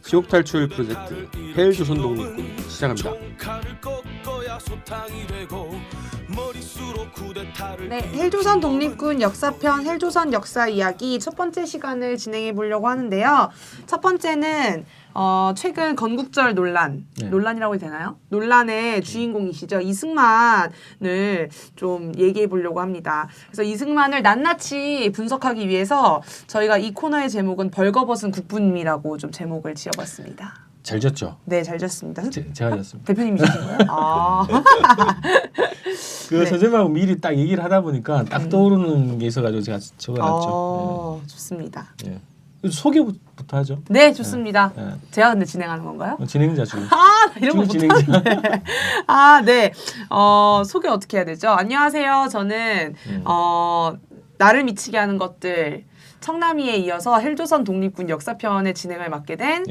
지옥 탈출 프로젝트 헬조선 독립군 시작합니다. 네, 헬조선 독립군 역사편 헬조선 역사 이야기 첫 번째 시간을 진행해 보려고 하는데요. 첫 번째는 최근 건국절 논란이라고 해야 되나요? 논란의 주인공이시죠. 이승만을 좀 얘기해 보려고 합니다. 그래서 이승만을 낱낱이 분석하기 위해서 저희가 이 코너의 제목은 벌거벗은 국부님이라고 좀 제목을 지어봤습니다. 잘 졌죠? 네, 잘 졌습니다. 제가 졌습니다. 대표님이신 거예요? 아. 그 네. 선생님하고 미리 딱 얘기를 하다 보니까 딱 떠오르는 게 있어가지고 제가 적어놨죠. 좋습니다. 네. 소개부터 하죠. 네, 좋습니다. 네. 제가 근데 진행하는 건가요? 진행자 중. 이런 거 진행자. 못하는데. 네. 소개 어떻게 해야 되죠? 안녕하세요. 저는 나를 미치게 하는 것들 청남이에 이어서 헬조선 독립군 역사편의 진행을 맡게 된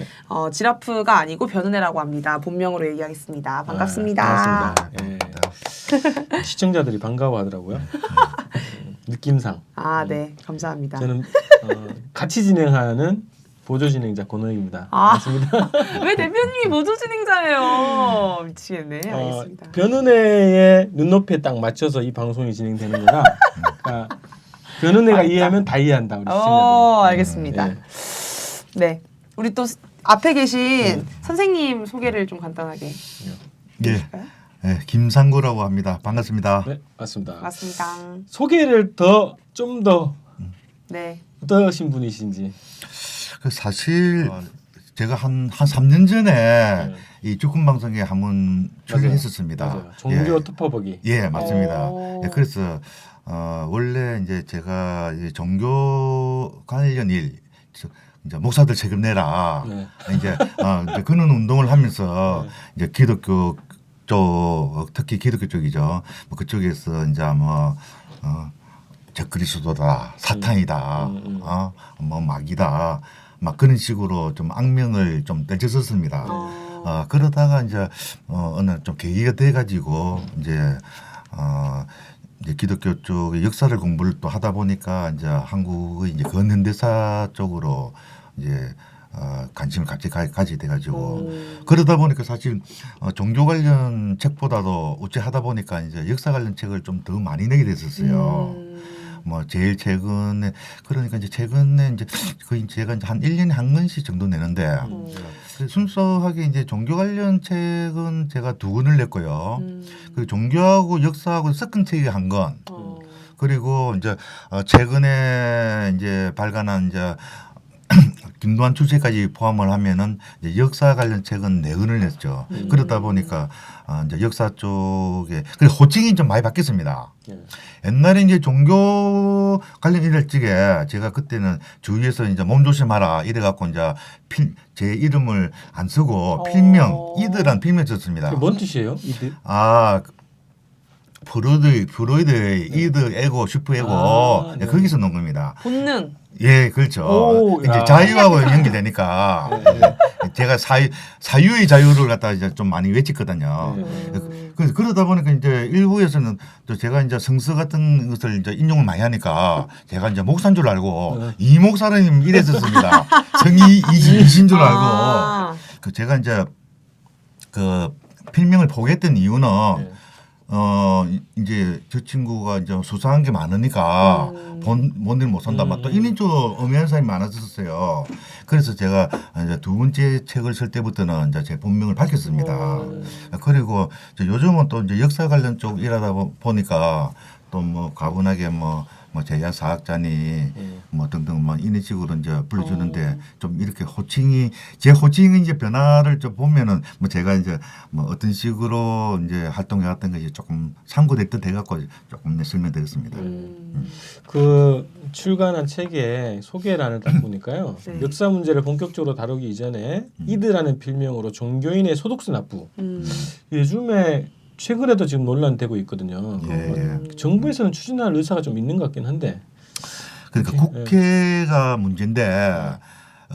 지라프가 아니고 변은혜라고 합니다. 본명으로 얘기하겠습니다. 반갑습니다. 반갑습니다. 시청자들이 반가워하더라고요. 느낌상. 네. 감사합니다. 저는 같이 진행하는 보조 진행자 권호입니다. 반갑습니다. 왜 대표님이 보조 진행자예요? 미치겠네. 알겠습니다. 변은혜의 눈높이에 딱 맞춰서 이 방송이 진행되는 거라 그러니까 변은혜가 이해하면 다 이해한다 우리 시청자들. 알겠습니다. 네. 우리 또 앞에 계신 선생님 소개를 좀 간단하게 해주실까요? 네, 김상구라고 합니다. 반갑습니다. 네, 맞습니다. 맞습니다. 소개를 좀 더 네. 어떠신 분이신지. 사실 제가 한 3년 전에 이 주권 방송에 한번 출연했었습니다. 맞아요. 종교 투퍼보기. 예, 맞습니다. 예, 그래서 원래 이제 제가 종교 관련 일 이제 목사들 세금 내라. 이제 그런 운동을 하면서 이제 기독교 쪽 특히 기독교 쪽이죠. 뭐 그쪽에서 이제 적그리스도다, 사탄이다, 뭐 마귀다, 막 그런 식으로 좀 악명을 좀 떨쳤었습니다. 그러다가 이제 어느 좀 계기가 돼가지고 이제 기독교 쪽의 역사를 공부를 또 하다 보니까 이제 한국의 이제 근현대사 쪽으로 이제 관심을 갑자기 가지게 돼가지고 그러다 보니까 사실 종교 관련 책보다도 어찌 하다 보니까 이제 역사 관련 책을 좀 더 많이 내게 됐었어요. 뭐 제일 최근에 그러니까 이제 최근에 이제 거의 제가 이제 한 1년에 한 권씩 정도 내는데 순수하게 이제 종교 관련 책은 제가 2권을 냈고요. 그리고 종교하고 역사하고 섞은 책이 1권. 그리고 이제 최근에 이제 발간한 이제 김도환 출세까지 포함을 하면은 이제 역사 관련 책은 4권을 냈죠. 그러다 보니까 이제 역사 쪽에 그 호칭이 좀 많이 바뀌었습니다. 옛날에 이제 종교 관련 일을 찍에 제가 그때는 주위에서 이제 몸 조심하라 이래 갖고 이제 제 이름을 안 쓰고 필명 이드란 필명 썼습니다. 뭔 뜻이에요? 이드? 프로이드의 이드 에고 슈퍼 에고 거기서 놓은 겁니다. 본능. 예, 그렇죠. 이제 자유하고 연결되니까 제가 사유의 자유를 갖다 이제 좀 많이 외쳤거든요. 그러다 보니까 이제 일부에서는 또 제가 이제 성서 같은 것을 이제 인용을 많이 하니까 제가 이제 목사인 줄 알고 이 목사님 이랬었습니다. 성이 이신 줄 알고 제가 이제 그 필명을 포기했던 이유는 이제 저 친구가 이제 수상한 게 많으니까 본일 못 산다. 또 인위적으로 엄연한 사람이 많았었어요. 그래서 제가 이제 2번째 책을 쓸 때부터는 이제 제 본명을 밝혔습니다. 그리고 요즘은 또 이제 역사 관련 쪽 일하다 보니까 또 뭐 가분하게 뭐 제야 사학자니 뭐 등등 뭐 이런 식으로 이제 불러주는데 좀 이렇게 제 호칭이 이제 변화를 좀 보면은 뭐 제가 이제 뭐 어떤 식으로 이제 활동해 왔던 것이 조금 참고됐던 돼갖고 조금 설명드렸습니다. 그 출간한 책의 소개란을 딱 보니까요. 역사 문제를 본격적으로 다루기 이전에 이드라는 필명으로 종교인의 소득세 납부. 요즘에 최근에도 지금 논란되고 있거든요. 정부에서는 추진할 의사가 좀 있는 것 같긴 한데. 그러니까 국회가 문제인데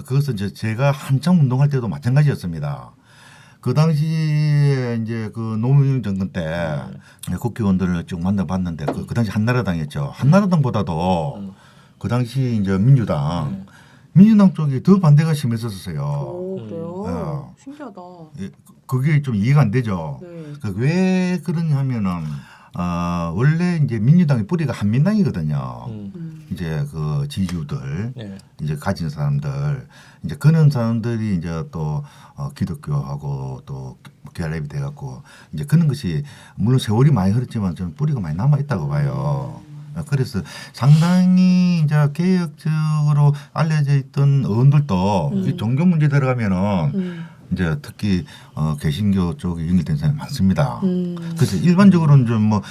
그것은 이제 제가 한참 운동할 때도 마찬가지였습니다. 그 당시에 이제 그 노무현 정권 때 국회의원들을 쭉 만나봤는데 그 당시 한나라당이었죠. 한나라당보다도 그 당시 이제 민주당 민주당 쪽이 더 반대가 심했었어요. 오, 그래요? 예. 신기하다. 예, 그게 좀 이해가 안 되죠. 네. 왜 그러냐면은 원래 이제 민주당의 뿌리가 한민당이거든요. 이제 그 지지율들 네. 이제 가진 사람들 이제 그런 사람들이 이제 또 기독교하고 또 결합이 돼갖고 이제 그런 것이 물론 세월이 많이 흐르지만 좀 뿌리가 많이 남아 있다고 봐요. 그래서 상당히 이제 개혁적으로 알려져 있던 의원들도 이 종교 문제 들어가면은 이제 특히 개신교 쪽에 연결된 사람이 많습니다. 그래서 일반적으로는 좀 뭐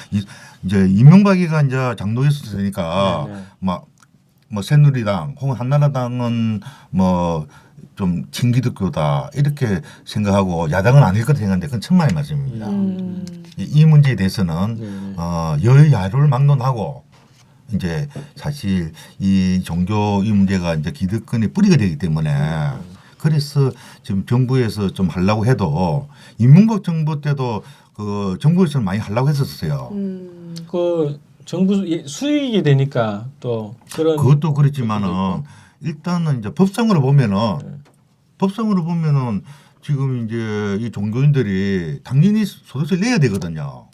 이제 이명박이가 이제 장로였으니까 네, 네. 뭐 새누리당 혹은 한나라당은 뭐 좀 친기독교다 이렇게 생각하고 야당은 아닐 거다 생각하는데 그건 천만의 말씀입니다. 이 문제에 대해서는 네. 여야를 막론하고 이제 사실 이 종교 이 문제가 이제 기득권의 뿌리가 되기 때문에 그래서 지금 정부에서 좀 하려고 해도 이명박 정부 때도 그 정부에서는 많이 하려고 했었어요. 그 정부 수익이 되니까 또 그런 그것도 그렇지만은 일단은 이제 법상으로 보면은 지금 이제 이 종교인들이 당연히 소득세를 내야 되거든요.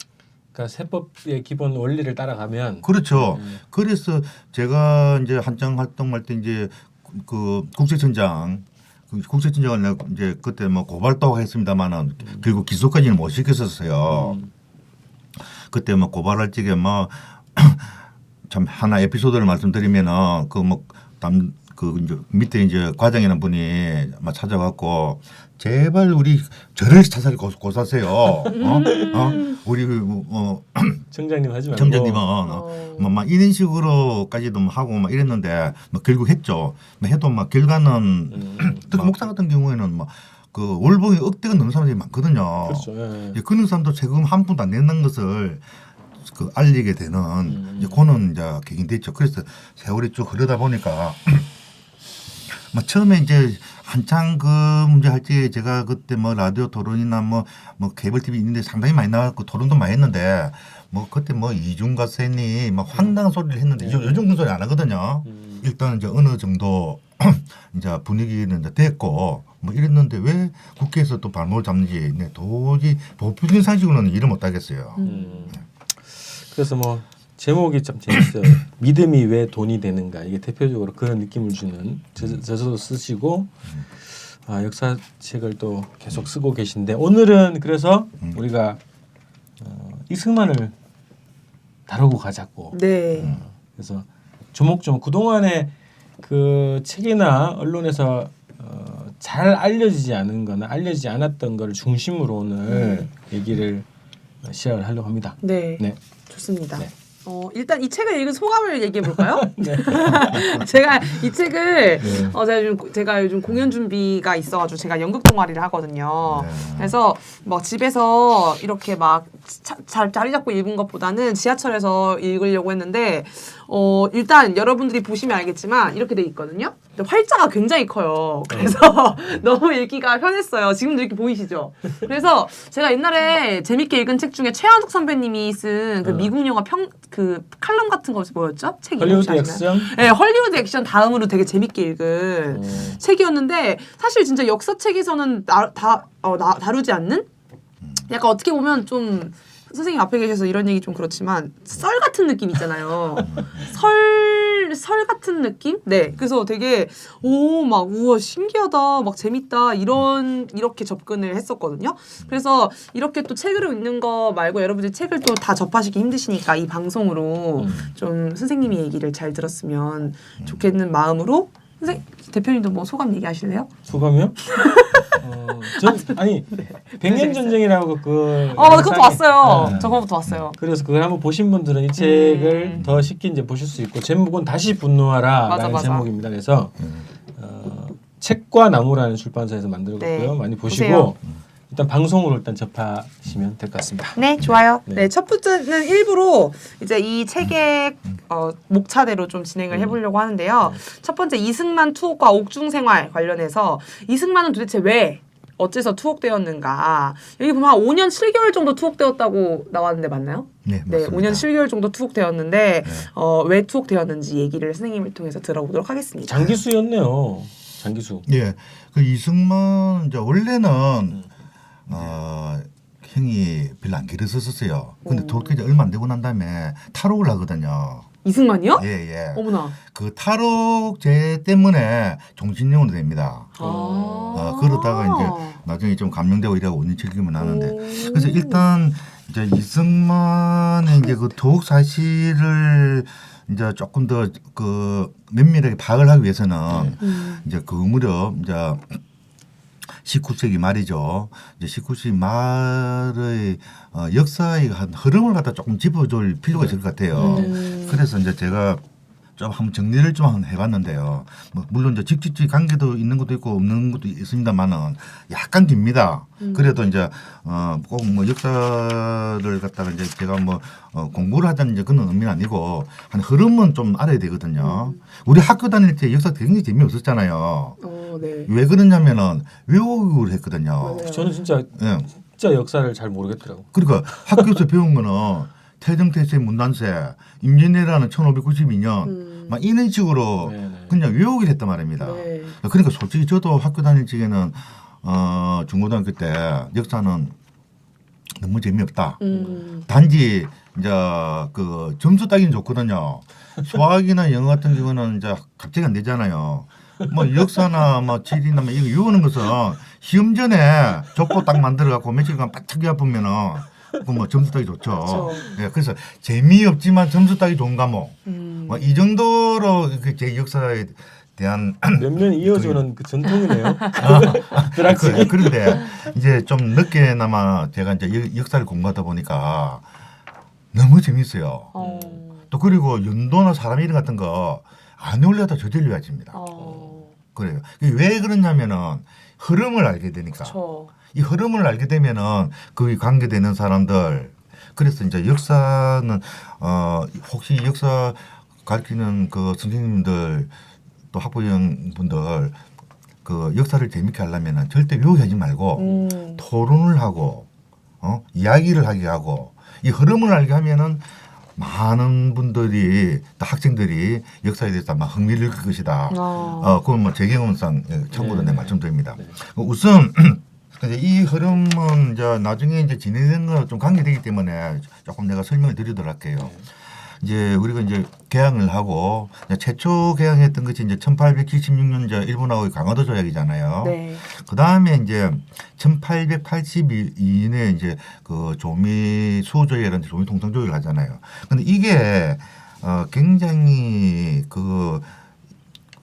그러니까 세법의 기본 원리를 따라가면 그렇죠. 그래서 제가 이제 한창 활동할 때 이제 그 국세청장을 이제 그때 뭐 고발도 했습니다만은 결국 기소까지는 못 시켰었어요. 그때 뭐 고발할 적에 뭐 참 하나 에피소드를 말씀드리면은 그 이제 밑에 이제 과장이라는 분이 막 찾아왔고 제발 우리 저를 자살 고사세요. 우리 청장님 하지 말고 청장님은 막 이런 식으로까지도 하고 막 이랬는데 막 결국 했죠. 해도 막 결과는 특히 목사 같은 경우에는 막 그 월봉이 억대가 넘는 사람들이 많거든요. 그렇죠. 예. 그런 사람도 세금 한 푼도 안 내는 것을 그 알리게 되는 이제 그는 이제 객인됐죠. 그래서 세월이 쭉 흐르다 보니까 뭐 처음에 이제 한창 그 문제 할 때 제가 그때 뭐 라디오 토론이나 뭐 케이블 TV 있는데 상당히 많이 나왔고 토론도 많이 했는데 뭐 그때 뭐 이중과세니 막 황당한 소리를 했는데 요즘 그런 소리 안 하거든요. 일단 이제 어느 정도 이제 분위기는 이제 됐고 뭐 이랬는데 왜 국회에서 또 발목을 잡는지 도저히 법적인 상식으로는 이해를 못 하겠어요. 그래서 뭐 제목이 참 재밌어요. 믿음이 왜 돈이 되는가. 이게 대표적으로 그런 느낌을 주는 저서도 쓰시고 역사책을 또 계속 쓰고 계신데 오늘은 그래서 우리가 이승만을 다루고 가자고. 네. 그래서 조목조목 그동안에 그 책이나 언론에서 잘 알려지지 않은 거나 알려지지 않았던 걸 중심으로 오늘 얘기를 시작을 하려고 합니다. 네. 네. 좋습니다. 네. 일단 이 책을 읽은 소감을 얘기해 볼까요? 네. 제가 이 책을 제가 요즘 공연 준비가 있어가지고 제가 연극 동아리를 하거든요. 네. 그래서 뭐 집에서 이렇게 막 잘 자리 잡고 읽은 것보다는 지하철에서 읽으려고 했는데 일단 여러분들이 보시면 알겠지만 이렇게 돼 있거든요. 근데 활자가 굉장히 커요. 그래서 너무 읽기가 편했어요. 지금도 이렇게 보이시죠? 그래서 제가 옛날에 재밌게 읽은 책 중에 최한욱 선배님이 쓴 그 미국 영화 그 칼럼 같은 거 뭐였죠? 책 이름 헐리우드 혹시 아시나요? 액션? 네, 헐리우드 액션 다음으로 되게 재밌게 읽은 책이었는데 사실 진짜 역사책에서는 다루지 않는 약간 어떻게 보면 좀 선생님 앞에 계셔서 이런 얘기 좀 그렇지만 썰 같은 느낌 있잖아요. 설 같은 느낌? 네. 그래서 되게 막 우와 신기하다, 막 재밌다 이렇게 접근을 했었거든요. 그래서 이렇게 또 책으로 읽는 거 말고 여러분들 책을 또 다 접하시기 힘드시니까 이 방송으로 좀 선생님이 얘기를 잘 들었으면 좋겠는 마음으로 대표님도 뭐 소감 얘기하실래요? 소감이요? 아니 백년 전쟁이라고 그것도 왔어요. 네. 저거부터 왔어요. 그래서 그걸 한번 보신 분들은 이 책을 더 쉽게 이제 보실 수 있고 제목은 다시 분노하라라는 맞아. 제목입니다. 그래서 책과 나무라는 출판사에서 만들었고요. 네. 많이 보세요. 보시고 일단 방송으로 일단 접하시면 될 것 같습니다. 네, 좋아요. 네. 네, 첫 번째는 일부러 이제 이 책의 목차대로 좀 진행을 해보려고 하는데요. 첫 번째 이승만 투옥과 옥중 생활 관련해서 이승만은 도대체 왜 어째서 투옥되었는가. 여기 보면 한 5년 7개월 정도 투옥되었다고 나왔는데 맞나요? 네, 네, 맞습니다. 5년 7개월 정도 투옥되었는데 네. 왜 투옥되었는지 얘기를 선생님을 통해서 들어보도록 하겠습니다. 장기수였네요. 장기수. 예, 그 이승만 이제 원래는 형이 별로 안 길었었어요. 근데 도쿄 얼마 안 되고 난 다음에 탈옥을 하거든요. 이승만이요? 예, 예. 어머나. 그 탈옥제 때문에 종신형으로 됩니다. 그러다가 이제 나중에 좀 감명되고 이래고 5년 7개월 나는데 그래서 일단 이제 이승만의 이제 그 도옥 사실을 이제 조금 더 그 면밀하게 파악을 하기 위해서는 이제 그 무렵 이제 19세기 말이죠. 이제 19세기 말의 역사의 한 흐름을 갖다 조금 짚어줄 필요가 있을 것 같아요. 그래서 이제 제가 좀 한번 정리를 좀 한번 해봤는데요. 뭐 물론 이제 직접적 관계도 있는 것도 있고 없는 것도 있습니다만은 약간 깁니다. 그래도 이제 꼭 뭐 역사를 갖다가 이제 제가 뭐 공부를 하자는 이제 그런 의미는 아니고 한 흐름은 좀 알아야 되거든요. 우리 학교 다닐 때 역사 굉장히 재미없었잖아요. 네. 왜 그러냐면은 외국어를 했거든요. 맞아요. 저는 진짜 예. 역사를 잘 모르겠더라고. 그러니까 학교에서 배운 거는 태정태세 문단세 임진왜란은 1592년 막 이런 식으로 네네. 그냥 외우기를 했단 말입니다. 네. 그러니까 솔직히 저도 학교 다닐 적에는 중고등학교 때 역사는 너무 재미없다. 단지 이제 그 점수 따기는 좋거든요. 수학이나 영어 같은 경우는 이제 갑자기 안 되잖아요. 뭐 역사나 뭐 지리나 뭐 이거 외우는 것은 시험 전에 족보 딱 만들어 갖고 며칠간 바짝 외워보면은 그 뭐 점수 따기 좋죠. 그렇죠. 예, 그래서 재미없지만 점수 따기 좋은 과목. 뭐 이 정도로 그 제 역사에 대한 몇 년 이어주는 그 전통이네요. 그런데 이제 좀 늦게나마 제가 이제 역사를 공부하다 보니까 너무 재밌어요. 또 그리고 연도나 사람 이름 같은 거 안 올려다 저절로 외워집니다. 그래요. 왜 그러냐면은 흐름을 알게 되니까. 그렇죠. 이 흐름을 알게 되면은 그 관계되는 사람들. 그래서 이제 역사는 혹시 역사 가르치는 그 선생님들 또 학부형 분들 그 역사를 재밌게 하려면은 절대 외우게 하지 말고 토론을 하고 이야기를 하게 하고 이 흐름을 알게 하면은 많은 분들이 또 학생들이 역사에 대해서 아마 흥미를 길 것이다. 그건 뭐 제 경험상 참고로 내 말씀드립니다. 우선 근데 이 흐름은 이제 나중에 이제 진행된 거 좀 관계되기 때문에 조금 내가 설명을 드리도록 할게요. 이제 우리가 이제 개항을 하고 최초 개항했던 것이 이제 1876년 이제 일본하고의 강화도 조약이잖아요. 네. 그 다음에 이제 1882년에 이제 그 조미 수호조약이라는 조미 통상조약을 하잖아요. 근데 이게 굉장히 그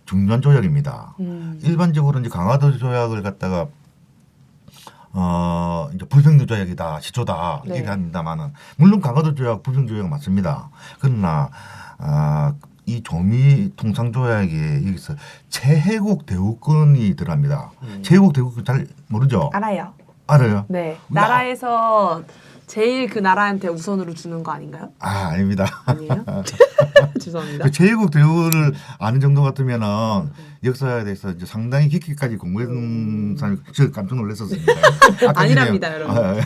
중요한 조약입니다. 일반적으로 이제 강화도 조약을 갖다가 이제 불평등 조약이다, 시초다 네. 이렇게 합니다만은 물론 강화도 조약, 불평등 조약은 맞습니다. 그러나 이 조미 통상 조약에 여기서 최혜국 대우권이 들어갑니다. 최혜국 대우권 잘 모르죠? 알아요. 알아요? 네. 나라에서 제일 그 나라한테 우선으로 주는 거 아닌가요? 아닙니다. 아니에요? 죄송합니다. 그 최혜국 대우를 아는 정도 같으면은 역사에 대해서 이제 상당히 깊이까지 공부했던 사람이 저 깜짝 놀랐었습니다. 아니랍니다, 여러분.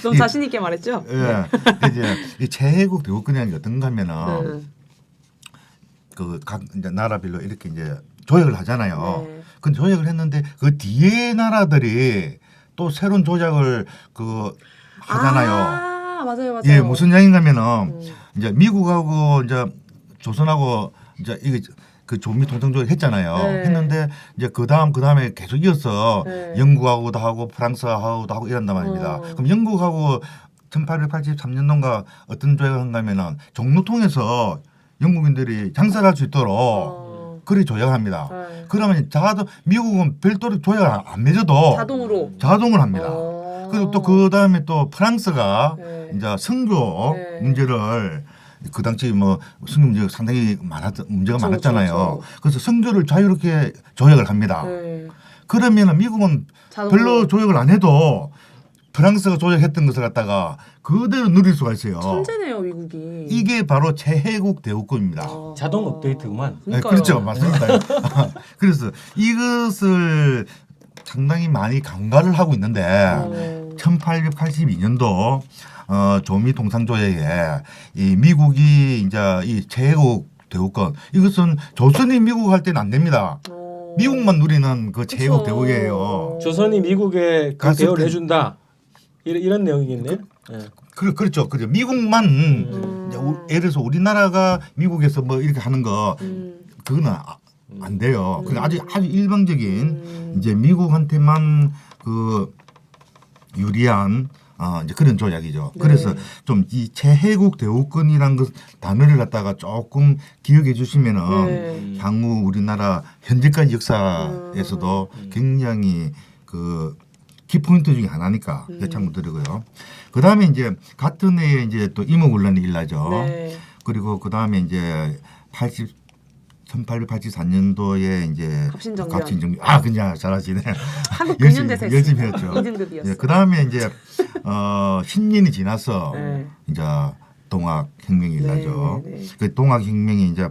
너무 이- 자신 있게 말했죠? 예. 이제 이 최혜국 대우권이라는 게 어떤가 하면은 그 각 이제 나라별로 이렇게 이제 조약을 하잖아요. 네. 그 조약을 했는데 그 뒤에 나라들이 또 새로운 조약을 그 하잖아요. 맞아요, 맞아요. 예, 무슨 양인가면은 이제 미국하고 이제 조선하고 이제 이게 그 조미 통상조약 했잖아요. 네. 했는데 이제 그다음에 계속 이어서 네. 영국하고도 하고 프랑스하고도 하고 이런단 말입니다. 그럼 영국하고 1883년도인가 어떤 조약을 한가면은 종로통에서 영국인들이 장사를 할 수 있도록 그리 조약합니다. 네. 그러면 미국은 별도로 조약을 안 맺어도 자동으로 합니다. 그리고 또 그 다음에 또 프랑스가 네. 이제 선교 네. 문제를 그 당시 뭐 선교 문제가 상당히 문제가 그쵸, 많았잖아요. 그쵸. 그래서 선교를 자유롭게 조약을 합니다. 네. 그러면은 미국은 자동으로. 별로 조약을 안 해도 프랑스가 조약했던 것을 갖다가 그대로 누릴 수가 있어요. 천재네요, 미국이. 이게 바로 최혜국 대우권입니다. 자동 업데이트구만. 네, 그렇죠, 맞습니다. 그래서 이것을 상당히 많이 강화를 하고 있는데 1882년도 조미 통상조약에 이 미국이 이제 이 제국 대우권 이것은 조선이 미국 할 때는 안 됩니다. 미국만 누리는 그 제국 대우예요. 조선이 미국에 그 갔을 대우를 때- 해준다. 이런 내용이겠네요. 예. 그렇죠. 미국만 이제 예를 들어서 우리나라가 미국에서 뭐 이렇게 하는 거 그거는 안 돼요. 그 아주 일방적인 이제 미국한테만 그 유리한 이제 그런 조약이죠. 네. 그래서 좀 이 제해국 대우권이란 그 단어를 갖다가 조금 기억해 주시면은 네. 향후 우리나라 현재까지 역사에서도 굉장히 그 키포인트 중에 하나니까 참 드리고요. 그 다음에 이제 같은 해에 이제 또 임오군란이 일어나죠. 네. 그리고 그 다음에 이제 1884년도에 이제 갑신정변. 그냥 잘하시네. 한국 열심히 근현대사 열심히 했죠. 2등급이었어요. 예, 그 다음에 이제 10년이 지나서 네. 이제 동학혁명이 일어나죠. 네, 네. 그 동학혁명이 이제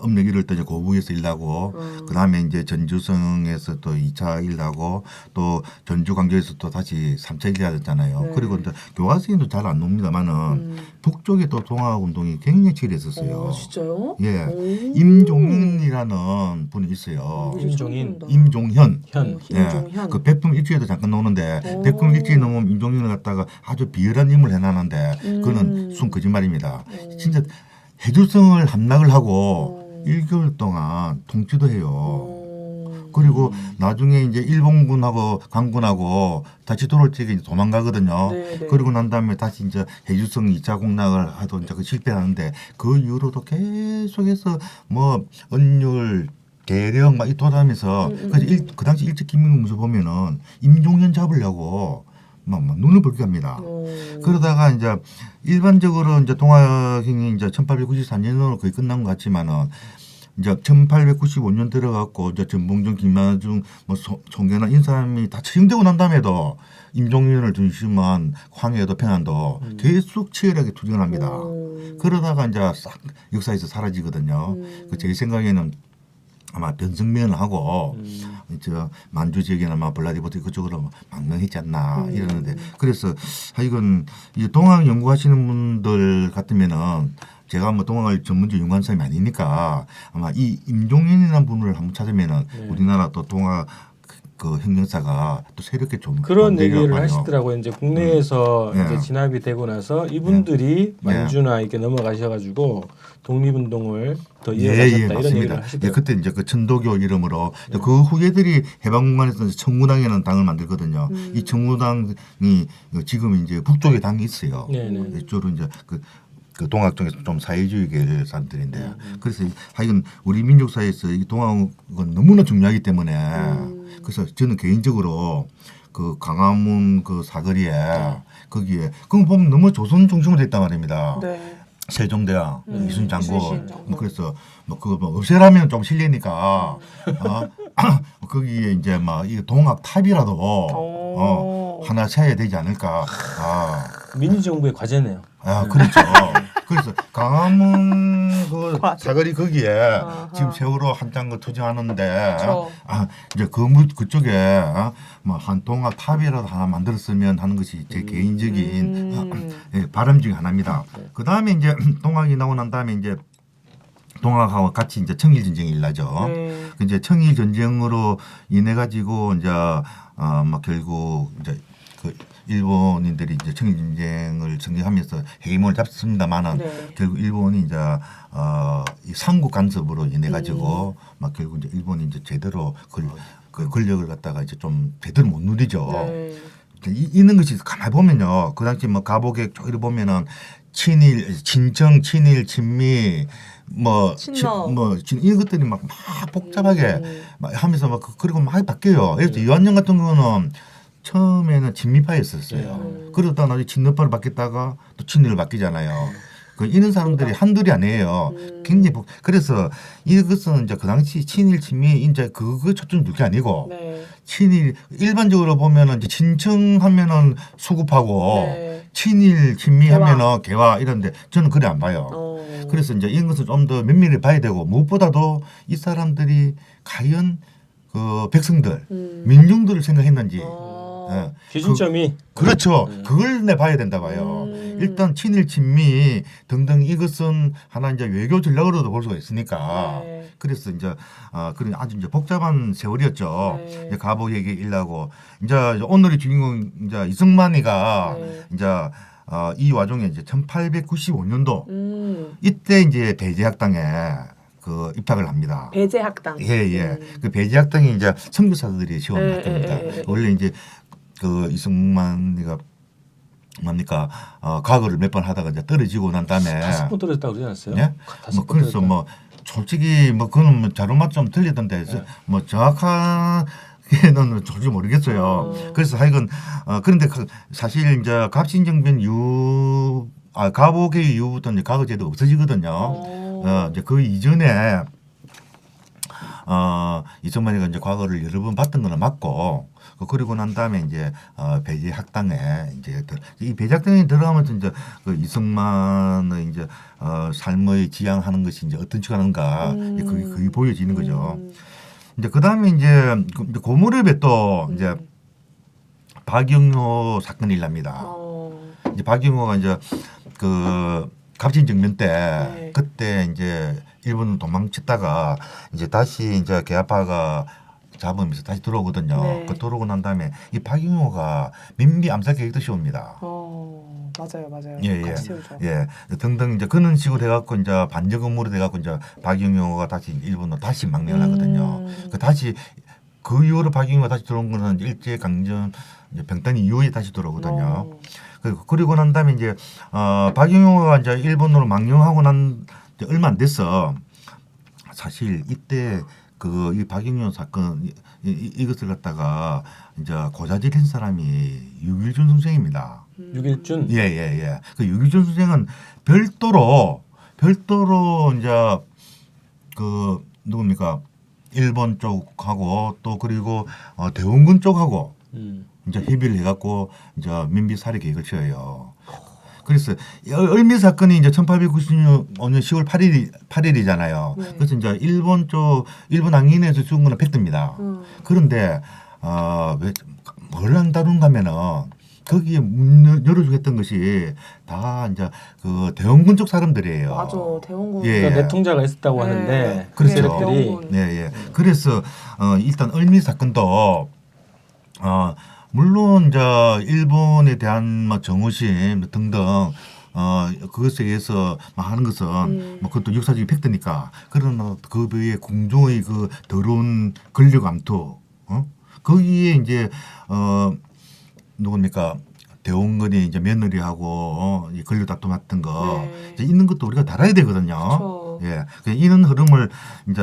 음력 1월 때 이제 고부에서 일나고 그 다음에 이제 전주성에서 또 2차 일나고 또 전주 광주에서 또 다시 3차 일나졌잖아요. 네. 그리고 이제 교과서에도 잘 안 나옵니다만은 북쪽에 또 동학 운동이 굉장히 치열했었어요. 진짜요? 예, 오. 임종인이라는 분이 있어요. 임종인. 임종현. 현. 임종현. 그 백품 일지에도 잠깐 나오는데 오. 백품 일지에 나오면 임종현을 갖다가 아주 비열한 인물을 해놨는데 그거는 순 거짓말입니다. 진짜 해주성을 함락을 하고 1개월 동안 통치도 해요. 그리고 나중에 이제 일본군하고 강군하고 다시 돌아올 적에 이제 도망가거든요. 네, 네. 그리고 난 다음에 다시 이제 해주성 2차 공락을 하도 이제 그 실패하는데 그 이후로도 계속해서 뭐 언율 계령 막 이 돌아다니면서 그래서 그 당시 일제 김일문서 보면은 임종현 잡으려고 막 눈을 벌게 합니다. 그러다가 이제 일반적으로 이제 동학혁명이 이제 1894년으로 거의 끝난 것 같지만은 이제 1895년 들어갔고 이제 전봉준, 김만중, 뭐 송계나 이 사람이 다 처형되고 난 다음에도 임종윤을 중심한 황해도 평안도 계속 치열하게 투쟁을 합니다. 그러다가 이제 싹 역사에서 사라지거든요. 그 제 생각에는 아마 변성면을 하고 저 만주 지역이나 아마 블라디보스토크 그쪽으로 망명했지 않나 이러는데 그래서 이건 이 동학 연구하시는 분들 같으면은 제가 뭐 동학을 전문적 연구하는 사람이 아니니까 아마 이 임종인이라는 분을 한번 찾으면은 우리나라 또 동학 그 혁명사가 또 새롭게 좀 그런 되리라고 얘기를 봐요. 하시더라고요. 이제 국내에서 예. 이제 진압이 되고 나서 이분들이 만주나 이렇게 넘어가셔가지고 독립운동을 더 이어가셨다 이런 맞습니다. 얘기를 예, 하시더라고요. 그때 이제 그 천도교 이름으로 그 후예들이 해방공간에서 청무당이라는 당을 만들거든요. 이 청무당이 지금 이제 북쪽에 당이 있어요. 네네. 이쪽으로 이제 그 동학 쪽에서 좀 사회주의계열 사람들인데 그래서 하여간 우리 민족사에서 이 동학은 너무나 중요하기 때문에 그래서 저는 개인적으로 그 강화문 그 사거리에 거기에 그거 보면 너무 조선 중심으로 됐단 말입니다. 네. 세종대왕, 이순신 장군, 이순신 장군. 뭐 그래서 뭐 그거 뭐 없애라면 좀 실례니까 거기에 이제 막 이 동학 탑이라도 하나 세야 되지 않을까. 민주정부의 과제네요. 그렇죠. 그래서 강화문 그 사거리 거기에 지금 세월호 한장 거 투쟁하는데 이제 그쪽에 뭐 한 동학 탑이라도 하나 만들었으면 하는 것이 제 개인적인 바람 중에 하나입니다. 그 다음에 이제 동학이 나오고 난 다음에 이제 동학하고 같이 이제 청일 전쟁이 일어나죠. 네. 이제 청일 전쟁으로 인해 가지고 이제 막 결국 이제 그 일본인들이 이제 청일 전쟁을 정리하면서 해임을 잡습니다만은 결국 일본이 이제 이 삼국 간섭으로 인해 가지고 막 결국 이제 일본이 이제 제대로 그 권력을 갖다가 이제 좀 제대로 못 누리죠. 네. 있는 것이 가만히 보면요. 그 당시 뭐 가보객 쪽으로 보면은 친일, 친청, 친일, 친미 이런 것들이 막 복잡하게 막 하면서 막 그리고 막 바뀌어요. 그래서 이완영 같은 경우는 처음에는 친미파였었어요. 그러다 나중에 친노파로 바뀌었다가 또 친일로 바뀌잖아요. 이런 사람들이 한둘이 아니에요. 굉장히 그래서 이것은 이제 그 당시 친일 친미 이제 그거 초점 둘 게 아니고 친일 일반적으로 보면은 이제 친청하면은 수급하고 친일 친미하면은 개화 이런데 저는 그래 안 봐요. 그래서 이제 이런 것을 좀 더 면밀히 봐야 되고 무엇보다도 이 사람들이 과연 그 백성들, 민중들을 생각했는지. 예. 기준점이 그렇죠. 그걸 내 봐야 된다 봐요. 일단 친일 친미 등등 이것은 하나 이제 외교 전략으로도 볼 수가 있으니까. 네. 그래서 이제 그런 아주 이제 복잡한 세월이었죠. 네. 이제 가보 얘기 일하고 이제 오늘의 주인공 이제 이승만이가 네. 이제 이 와중에 이제 1895년도 이때 이제 배제학당에 그 입학을 합니다. 배제학당. 예. 그 배제학당이 이제 선교사들이 지원 예, 학교입니다. 예. 원래 이제 그 이승만이가 뭡니까 과거를 몇 번 하다가 이제 떨어지고 난 다음에 5번 떨어졌다고 그러지 않았어요? 예? 뭐 그래서 뭐 솔직히 뭐 그거는 뭐 자료만 좀 틀리던데 뭐 정확하게는 솔직히 모르겠어요. 그래서 하여간 그런데 사실 이제 갑신정변 이후 가보개혁 이후부터 이제 과거제도 없어지거든요. 이제 그 이전에 이승만이가 이제 과거를 여러 번 봤던 거는 맞고 그리고 난 다음에 이제 배제 학당에 이제 이 배제 학당에 들어가면서 이제 그 이승만의 이제 삶의 지향하는 것이 이제 어떤 식하는가 그게 보여지는 거죠. 이제 그 다음에 이제 그 무렵에 또 이제 박영호 사건이 일납니다. 이제 박영호가 이제 그 갑진정변 때 네. 그때 이제 일본은 도망쳤다가 이제 다시 이제 개아파가 잡으면서 다시 들어오거든요. 네. 그 들어오고 난 다음에 이 박영호가 민비 암살 계획도 씌웁니다. 맞아요. 예. 같이 세우죠. 예. 등등 이제 그런 식으로 해갖고 이제 반적 업무로 돼갖고 이제 박영호가 다시 일본으로 다시 망명을 하거든요. 그 다시 그 이후로 박영호가 다시 들어온 거는 일제 강점 병단 이후에 다시 들어오거든요. 그리고 난 다음에 이제 박영호가 이제 일본으로 망명하고 난 이제 얼마 안 됐어. 사실 이때 그 이 박영호 사건 이것을 갖다가 이제 고자질한 사람이 유길준 선생입니다. 육일준. 예. 그 유길준 선생은 별도로 이제 그 누굽니까 일본 쪽하고 또 그리고 대원군 쪽하고 이제 협의를 해갖고 이제 민비 살해 계획을 세워요. 그래서 을미 사건이 이제 1895년 10월 8일이잖아요. 네. 그래서 이제 일본 항인에서 죽은 거는 팩트입니다. 그런데 왜 뭘 안 다룬가 하면은 거기에 문 열어주고 했던 것이 다 이제 그 대원군 쪽 사람들이에요. 맞아. 대원군. 예. 그러니까 내통자가 있었다고 네. 하는데 그렇죠. 세력들이 대원군. 예. 그래서 일단 을미 사건도 물론 이제 일본에 대한 뭐 정오심 등등 그것에 의해서 하는 것은 뭐 그것도 역사적인 팩트니까 그러나 그 외에 공종의 그 더러운 권력 암투 거기에 이제 누굽니까 대원군이 이제 며느리하고 이 권력 다툼 같은 거 네. 이제 있는 것도 우리가 달아야 되거든요. 그렇죠. 예, 이런 흐름을 이제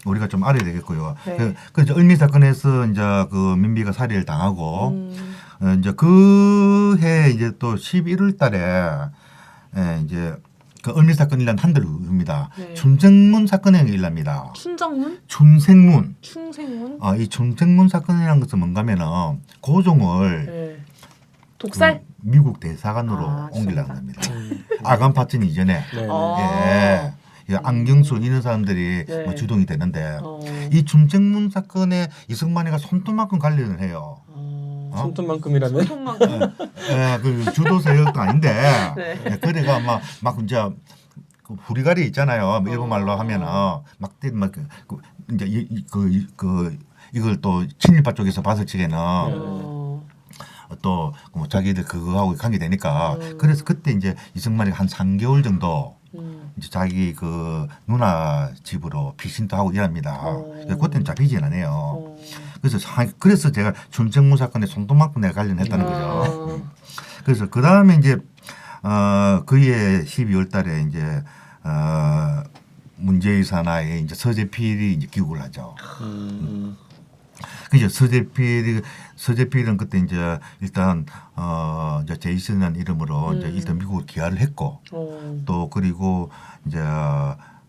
우리가 좀 알아야 되겠고요. 네. 그 이제 을미 사건에서 이제 그 민비가 살해를 당하고 이제 그 해 이제 또 11월달에 이제 그 을미 사건이 일난 한 달 후입니다. 네. 춘생문 사건이 일납니다. 춘정문? 춘생문. 충생문? 이 춘생문 사건이라는 것은 뭔가면은 고종을 네. 독살? 그 미국 대사관으로 옮기려는 진짜. 겁니다. 아간 파천 이전에. 네. 예. 이 안경수 이런 사람들이 네. 뭐 주동이 되는데 이 춘생문 사건에 이승만이가 손톱만큼 관련을 해요. 손톱만큼이라면 손톱만큼. 예, 그 주도 세력도 아닌데 네. 예, 그래가 막 이제 그 후리가리 있잖아요. 일본 말로 하면은 막 이제 이걸 또 친일파 쪽에서 봤을 적에는 또 뭐 자기들 그거하고 관계되니까 그래서 그때 이제 이승만이 한 3개월 정도 이제 자기 그 누나 집으로 피신도 하고 일합니다. 그때는 잡히진 않아요. 그래서 제가 춘생문 사건에 손톱만큼 내가 관련했다는 거죠. 그래서 그 다음에 이제 그해 12월달에 이제 문제의 사나에 이제 서재필이 이제 귀국을 하죠. 그죠. 서재필은 그때 이제 일단 이제 제이슨이라는 이름으로 이제 일단 미국을 귀화를 했고 또 그리고 이제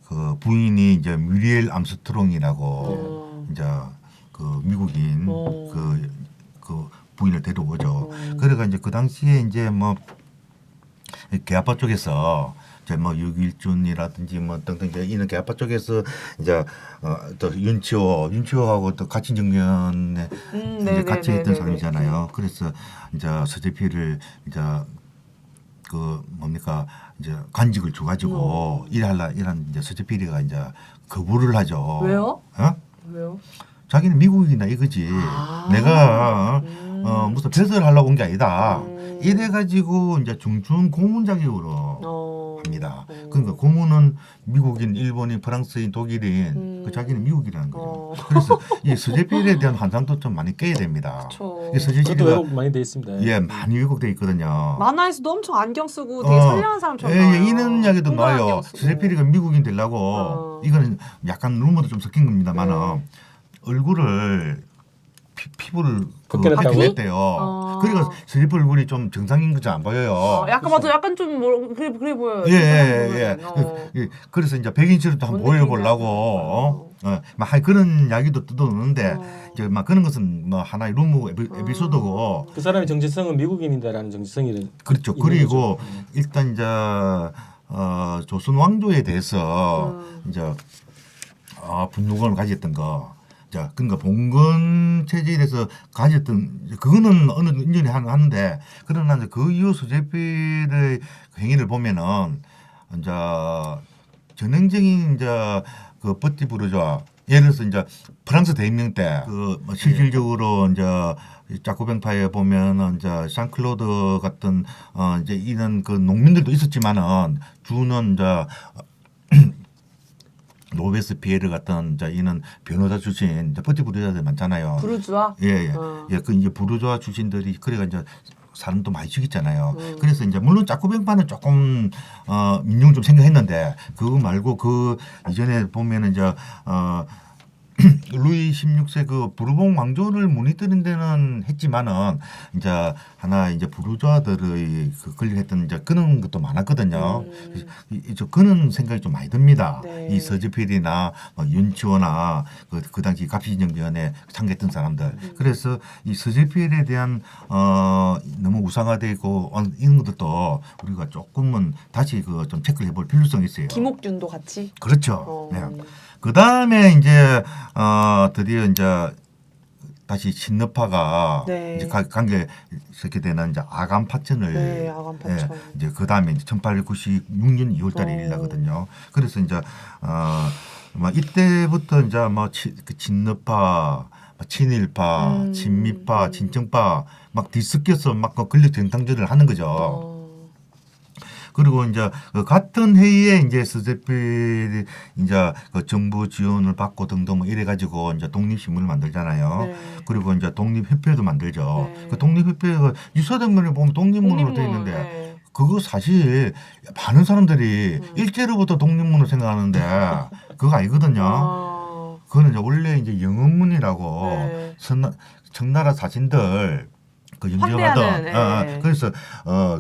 그 부인이 이제 뮤리엘 암스트롱이라고 이제 그 미국인 그 부인을 데려오죠. 그래가 이제 그 당시에 이제 뭐 개아파 쪽에서 이제 뭐 유길준이라든지 뭐 등등 이제 이런 개파 쪽에서 이제 또 윤치호하고 또 같이 정년에 이제 같이 했던 사람이잖아요. 그래서 이제 서재필을 이제 그 뭡니까 이제 관직을 줘가지고 이런 이제 서재필이가 이제 거부를 하죠. 왜요? 어? 왜요? 자기는 미국이나 이거지. 내가 무슨 배설을 하려고 온 게 아니다. 이래가지고 이제 중춘 고문 자격으로 합니다. 그러니까 고문은 미국인, 일본인, 프랑스인, 독일인, 그 자기는 미국이라는 거죠. 그래서 이 서재필에 대한 환상도 좀 많이 깨야 됩니다. 이 그것도 서재필이가 왜곡 많이 돼 있습니다. 예 많이 왜곡돼 있거든요. 만화에서도 엄청 안경 쓰고 되게 선량한 사람처럼 예, 나와요. 이런 이야기도 동그란 나와요. 안경 쓰고. 서재필이가 미국인 되려고 이거는 약간 루머도 좀 섞인 겁니다만은 얼굴을 피부를 벗겨냈다고? 벗겨냈대요. 그러니까 서재필 얼굴이 좀 정상인 것처럼 안 보여요. 약간 맞아, 약간 좀 뭐 그래 보여요. 예. 그래서 이제 백인처럼도 한번 보여보려고 막 그런 이야기도 뜯어놓는데 이제 막 그런 것은 뭐 하나의 루머 에피소드고. 그 사람의 정체성은 미국인이다라는 정체성이 그렇죠. 그리고 일단 이제 조선 왕조에 대해서 이제 분노감을 가졌던 거. 자, 그러니까 봉건 체질에서 가졌던 그거는 어느 인연이 하는데 그러나 이제 그 이후 서재필의 행위를 보면은 이제 전형적인 이제 그 버티 부르주아 예를 들어서 이제 프랑스 대혁명 때 그 실질적으로 이제 자코뱅파에 보면은 이제 샹클로드 같은 이제 이런 그 농민들도 있었지만은 주는 이제 로베스피에르 같은 이는 변호사 출신 이제 버티 부르주아들 많잖아요. 부르주아? 예. 그 이제 부르주아 출신들이 그래가 이제 사람도 많이 죽였잖아요. 그래서 이제 물론 자코뱅파는 조금 민중 좀 생각했는데 그거 말고 그 이전에 보면은 이제 루이 16세 그 부르봉 왕조를 무너뜨린 데는 했지만은 이제 하나 이제 부르주아들의 그 권력했던 이제 그런 것도 많았거든요. 그래서 그런 생각이 좀 많이 듭니다. 네. 이 서재필이나 윤치호나 그 당시 갑신정변에 참가했던 사람들. 그래서 이 서재필에 대한 너무 우상화되고 이런 것들도 우리가 조금은 다시 그 좀 체크를 해볼 필요성이 있어요. 김옥균도 같이. 그렇죠. 네. 그 다음에 이제 드디어 이제 다시 신너파가 네. 이제 관계 있게 되는 이제 아간 파천을 네, 아간 파천. 이제 그 다음에 이제 1896년 2월달에 일어나거든요. 그래서 이제 뭐 이때부터 이제 그 진너파, 친일파, 친미파, 친정파 막 뒤섞여서 막 권력 정탕전을 하는 거죠. 그리고 이제 그 같은 해에 이제 서재필이 이제 그 정부 지원을 받고 등등 뭐 이래가지고 이제 독립신문을 만들잖아요. 네. 그리고 이제 독립협회도 만들죠. 네. 그 독립협회가 유서당면에 보면 독립문으로 되어 있는데 네. 그거 사실 많은 사람들이 일제로부터 독립문을 생각하는데 그거 아니거든요. 그거는 이제 원래 이제 영어문이라고 네. 청나라 사신들 그 연주하던 환대하는, 그래서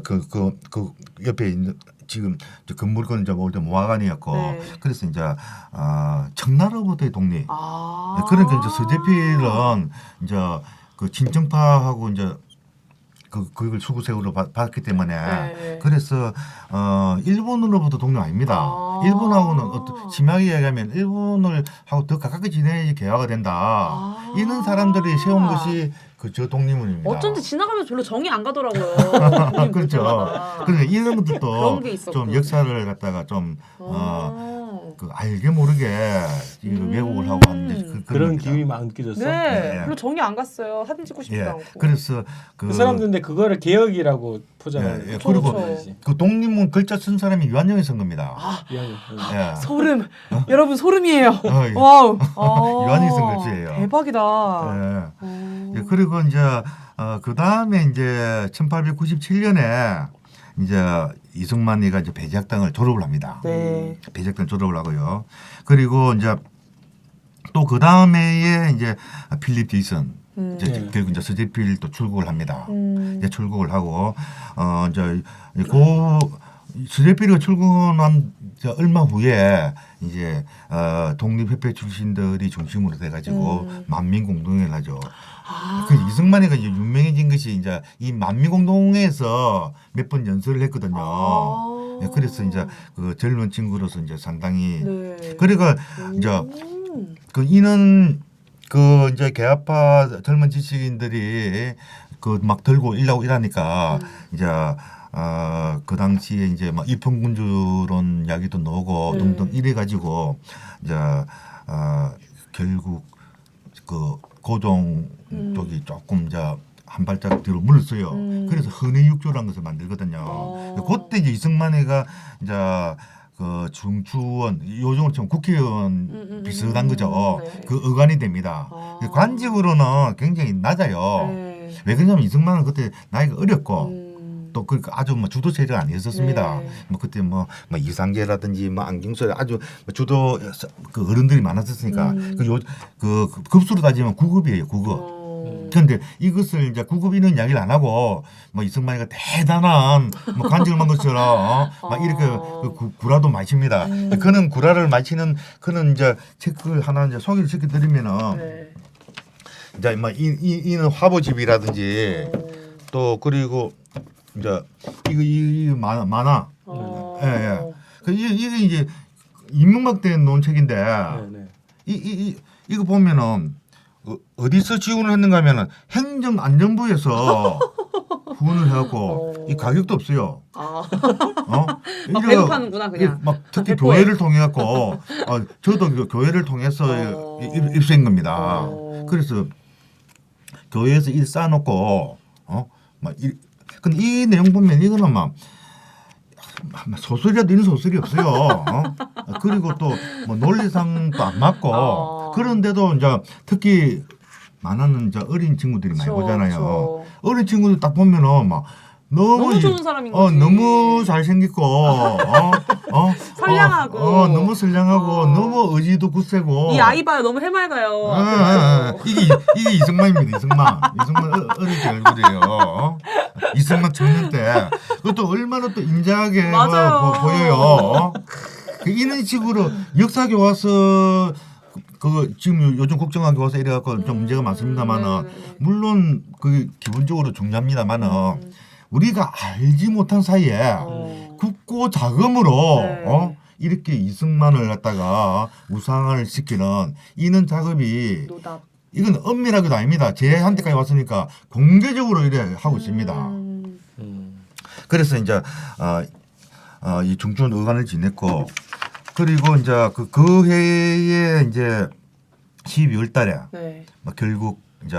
그 옆에 있는 지금 건물은 이제 올 때 모화관이었고 네. 그래서 이제 청나라부터의 독립. 아. 그러니까 이제 서재필은 이제 그 친정파하고 이제 그걸 수구색으로 봤기 때문에 네. 그래서 일본으로부터 독립 아닙니다. 일본하고는 심하게 이야기하면 일본을 하고 더 가깝게 지내야지 개화가 된다. 이런 사람들이 세운 것이 저 독립문입니다. 어쩐지 지나가면서 별로 정이 안 가더라고요. 그렇죠. 그러니까 이런 것들도 그런 게 있었고. 좀 역사를 갖다가 좀 그 알게 모르게 왜곡을 하고 하는 그런 겁니다. 기운이 막 느껴졌어. 네, 네. 별로 정이 안 갔어요. 사진 찍고 싶지도 예. 않고. 그래서 그 사람들인데 그거를 개혁이라고 포장을. 예. 그리고 그렇죠. 그 독립문 글자 쓴 사람이 유한영이 쓴 겁니다. 미안해. 예. 소름. 여러분 소름이에요. 예. 와우. 유한이 쓴 글씨예요. 대박이다. 예. 예, 그리고 이제 그 다음에 이제 1897년에 이제 이승만이가 이제 배제학당을 졸업을 합니다. 네. 배제학당 졸업을 하고요. 그리고 이제 또 그 다음에 이제 필립 디슨 네. 결국 이제 서재필도 출국을 합니다. 이제 출국을 하고 이제 서재필이가 출국한 얼마 후에 이제 독립협회 출신들이 중심으로 돼가지고 만민공동회를 하죠. 그 이승만이가 이제 유명해진 것이 이제 이 만민공동회에서 몇 번 연설을 했거든요. 예, 그래서 이제 그 젊은 친구로서 이제 상당히 네. 그러니까 이제 그 이는 그 이제 개화파 젊은 지식인들이 그 막 들고 일하니까 이제 그 당시에 이제 막 입헌군주론 이야기도 나오고 등등 이래 가지고 이제 결국 그 고종 쪽이 조금 이제 한 발짝 뒤로 물렀어요. 그래서 헌해육조라는 것을 만들거든요. 그때 이제 이승만이가 이제 그 중추원 요즘으로 치면 국회의원 비슷한 거죠. 네. 그 의관이 됩니다. 관직으로는 굉장히 낮아요. 네. 왜 그러냐면 이승만은 그때 나이가 어렸고 또 그 아주 뭐 주도 세력 아니었었습니다. 네. 뭐 그때 뭐 이상계라든지 뭐 안경수 아주 주도 그 어른들이 많았었으니까 그 급수로 따지면 9급이에요. 9급. 그런데 이것을 이제 9급이는 이야기를 안 하고 뭐 이승만이가 대단한 뭐 관직을 만 것처럼 막 이렇게 그 구라도 마십니다. 그는 구라를 마치는 그는 이제 책을 하나 이제 소개를 시켜드리면은 네. 이제 뭐 이는 화보집이라든지 또 그리고 이제 이거 만화 예. 이게 이제 인문학된 논책인데 네. 이거 보면은 어디서 지원을 했는가 하면은 행정안전부에서 후원을 해갖고 이 가격도 없어요. 막 배급하는구나 그냥. 막 특히 배포해. 교회를 통해 갖고 저도 그 교회를 통해서 입수한 겁니다. 그래서 교회에서 일 쌓아놓고 근데 이 내용 보면 이거는 막 소설이라도 이런 소설이 없어요. 그리고 또 뭐 논리상도 안 맞고 그런데도 이제 특히 만화는 이제 어린 친구들이 많이 보잖아요. 어린 친구들 딱 보면은 막 너무 좋은 사람인 거지. 너무 잘생겼고 선량하고 너무 선량하고 너무 의지도 굳세고 이 아이 봐요 너무 해맑아요. 이게 이승만입니다. 이승만 어릴 때 얼굴이에요. 이승만 청년 때 그것도 얼마나 또 인자하게 보여요. 이런 식으로 역사 교과서 그 지금 요즘 국정화 교과서 이래갖고 좀 문제가 많습니다만은 물론 그 기본적으로 중요합니다만은 우리가 알지 못한 사이에 국고 자금으로 이렇게 이승만을 갖다가 우상을 시키는 이는 작업이 노답. 이건 엄밀하게도 아닙니다. 제한테까지 왔으니까 공개적으로 이래 하고 있습니다. 그래서 이제 이 중춘 의관을 지냈고 그리고 이제 그 해에 이제 12월달에 네. 결국 이제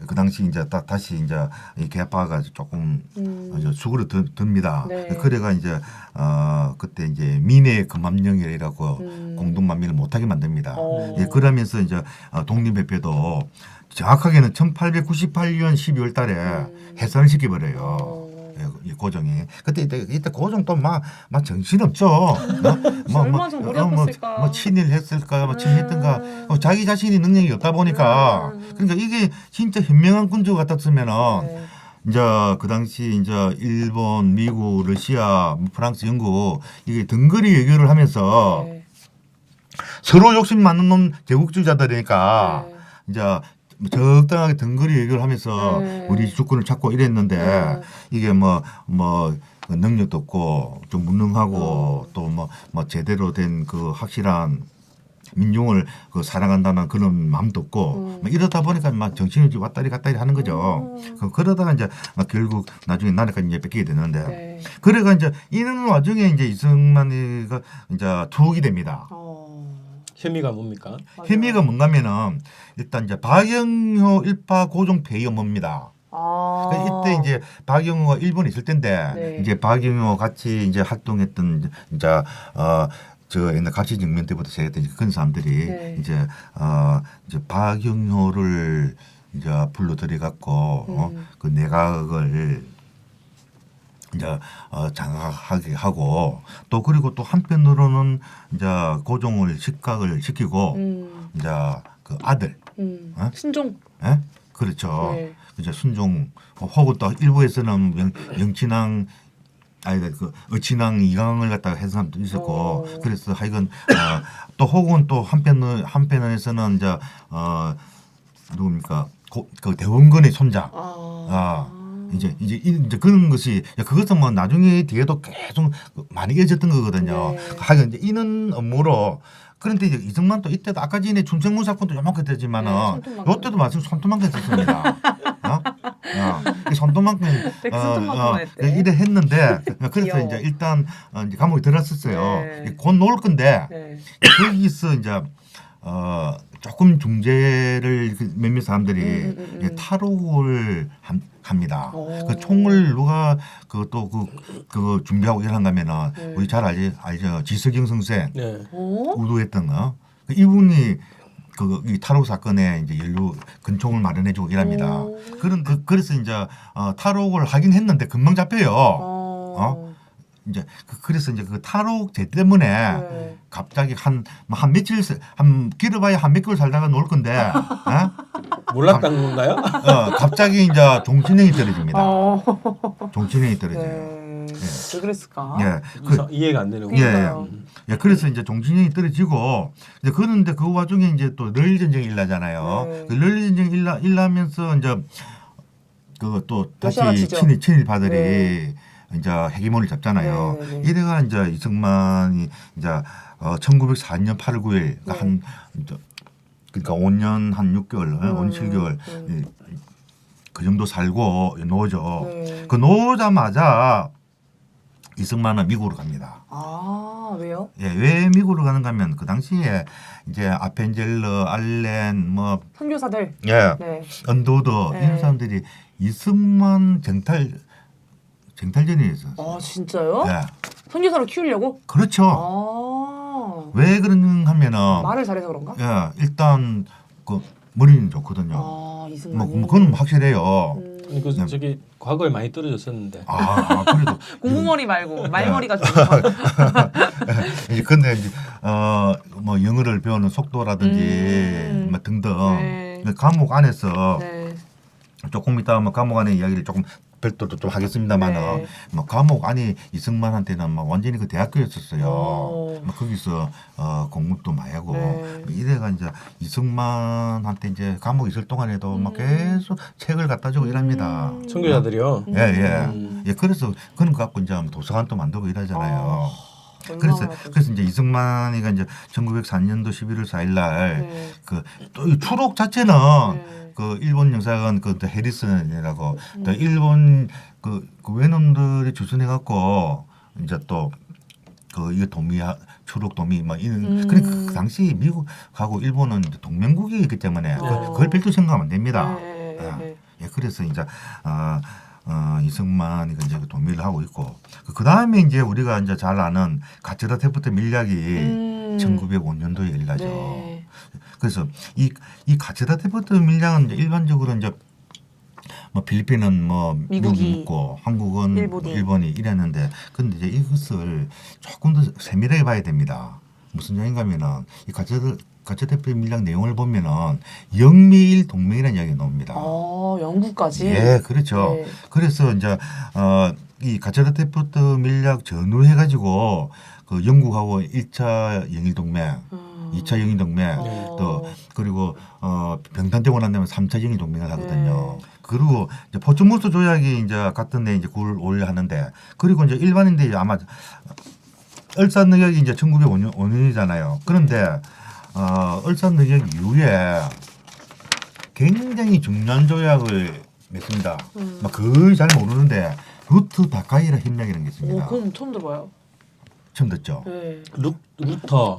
그 당시 이제 다시 이제 이 개파가 조금 이제 수그러듭니다. 네. 그래가 이제 그때 이제 민의 금감령이라고 공동만민을 못하게 만듭니다. 예, 그러면서 이제 독립협회도 정확하게는 1898년 12월달에 해산을 시켜버려요. 예, 고종이 그때 이때 고종 또 막 정신 없죠. 얼마나 좀 머리 아팠을까. 뭐 친일했을까, 뭐 친했던가. 자기 자신이 능력이 없다 보니까 그러니까 이게 진짜 현명한 군주 같았으면은 이제 그 당시 이제 일본, 미국, 러시아, 프랑스, 영국 이게 등거리 외교를 하면서 서로 욕심 많은 놈 제국주의자들이니까 이제 적당하게 등거리 외교를 하면서 우리 주권을 찾고 이랬는데 이게 뭐 능력도 없고 좀 무능하고 또 뭐 제대로 된 그 확실한 민중을 그 사랑한다는 그런 마음도 없고 막 이러다 보니까 막 정신이 왔다리 갔다리 하는 거죠. 그러다가 이제 결국 나중에 나라까지 이제 뺏기게 되는데 그래가 이제 이런 와중에 이제 이승만이가 이제 투옥이 됩니다. 혐의가 뭡니까? 혐의가 뭔가면은 일단 이제 박영효 일파 고종 폐위 업무입니다. 이때 이제 박영효가 일본에 있을 텐데 이제 박영효 같이 이제 활동했던 이제 저 옛날 갑시증명 때부터 시작했던 그런 사람들이 이제 박영효를 이제 불러들여 갖고 그 내각을 이제 장악하게 하고 또 그리고 또 한편으로는 이제 고종을 식각을 시키고 이제 그 아들 순종. 예? 그렇죠. 이제 순종 혹은 또 일부에서는 영친왕 아니다 그 어친왕 이강을 갖다가 한 사람도 있었고 그래서 하여간 또 혹은 또 한편에서는 이제 누굽니까 그 대원군의 손자 이제 그런 것이 그것은 뭐 나중에 뒤에도 계속 많이 이어졌던 거거든요. 네. 하여간 이제 이런 업무로 그런데 이제 이승만 또 이때도 아까 전에 춘생문 사건도 요만큼 됐지만은 손톱만큼. 이때도 마침 손톱만큼 됐습니다. 이 손톱만큼 되게 손톱만큼만 했대. 이래 했는데 그래서 귀여워. 이제 일단 이제 감옥에 들어갔었어요. 네. 곧 놓을 건데 네. 거기서 이제 조금 중재를 몇몇 사람들이 이제 탈옥을 합니다. 오. 그 총을 누가 그 준비하고 일한다면은 네. 우리 잘 알죠 지석영 선생 네. 오? 우두했던 거 이분이 이 탈옥 사건에 이제 근총을 마련해주고 일합니다. 오. 그래서 이제 탈옥을 하긴 했는데 금방 잡혀요. 이제 그래서 이제 그 탈옥죄 때문에 네. 갑자기 한 며칠 길어봐야 한 몇 개월 살다가 놓을 건데 몰랐던 건가요? 갑자기 이제 종신형이 떨어집니다. 어. 종신형이 떨어져요. 네. 왜 그랬을까? 예, 이해가 안 되는 그러니까요. 예, 그래서 이제 종신형이 떨어지고 이제 그런데 그 와중에 이제 또 러일 전쟁이 일나잖아요. 네. 그 러일 전쟁이 일나면서 이제 그또 다시 러시아가 지죠. 친일파들이 네. 이제 헤게모니를 잡잖아요. 네, 네, 네. 이래가 이제 이승만이 이제 1904년 8월 9일 네. 그러니까 5년 한 6개월, 5년 7개월 그 정도 살고 노죠. 네. 그 노자마자 이승만은 미국으로 갑니다. 아, 왜요? 예, 왜 미국으로 가는가 하면 그 당시에 이제 아펜젤러, 알렌, 뭐 선교사들. 예, 네. 언도드 네. 이런 사람들이 이승만 쟁탈전이 있었어요. 아, 진짜요? 예, 선교사로 키우려고? 그렇죠. 아. 왜 그러는 하면은 말을 잘해서 그런가? 예, 일단 그 머리는 좋거든요. 아, 이승만이. 그건 확실해요. 아니, 그 네. 저기 과거에 많이 떨어졌었는데. 그래도 공부머리 말고 말머리가 좋은 거. 이제 근데 이제 뭐 영어를 배우는 속도라든지 뭐 등등 네. 감옥 안에서 네. 조금 이따 뭐 감옥 안의 이야기를 조금 별도로 좀 하겠습니다만은 네. 뭐 감옥 안이 이승만한테는 뭐 완전히 그 대학교였었어요. 오. 뭐 거기서 공부도 많이 하고 네. 이래가 이제 이승만한테 이제 감옥에 있을 동안에도 막 계속 책을 갖다 주고 이랍니다. 선교사들이요. 예. 그래서 그런 거 갖고 이제 도서관도 만들고 이러잖아요. 얼마나 그래서 이제 이승만이가 이제 1904년도 11월 4일 날 네. 또 이 추록 자체는 네. 그 일본 영사관 그 해리슨이라고 또 일본 그 외놈들이 주선해 갖고 이제 또 그 이 추록 도미 뭐 이런 그러니까 그 당시 미국하고 일본은 이제 동맹국이기 때문에 그걸 별도 생각하면 안 됩니다. 네. 예, 그래서 이제 이승만이 이제 그 도미를 하고 있고 그 다음에 이제 우리가 이제 잘 아는 가츠다 테프트 밀약이 1905년도에 일어나죠. 네. 그래서 이 가츠다 테프트 밀약은 이제 일반적으로 이제 뭐 필리핀은 뭐 미국이 있고 한국은 일본이 이랬는데 근데 이제 이것을 조금 더 세밀하게 봐야 됩니다. 무슨 얘기인가면은 이 가츠테프 밀약 내용을 보면은 영미일 동맹이라는 이야기가 나옵니다. 영국까지. 예, 그렇죠. 네. 그래서 이제 이 가츠테프 밀약 전후해 가지고 그 영국하고 1차 영일 동맹, 2차 영일 동맹 또 그리고 병탄되고 난 다음에 3차 영일 동맹을 하거든요. 그리고 이제 포츠무스 조약이 이제 같은 데 이제 9월 5일 하는데 그리고 이제 일반인들이 아마 을사늑약이 이제 1905년이잖아요. 그런데 을사늑약 이후에 굉장히 중요한 조약을 맺습니다. 막 거의 잘 모르는데 루트 다카이라 협약이라는 게 있습니다. 그건 처음 들어봐요. 처음 듣죠? 네.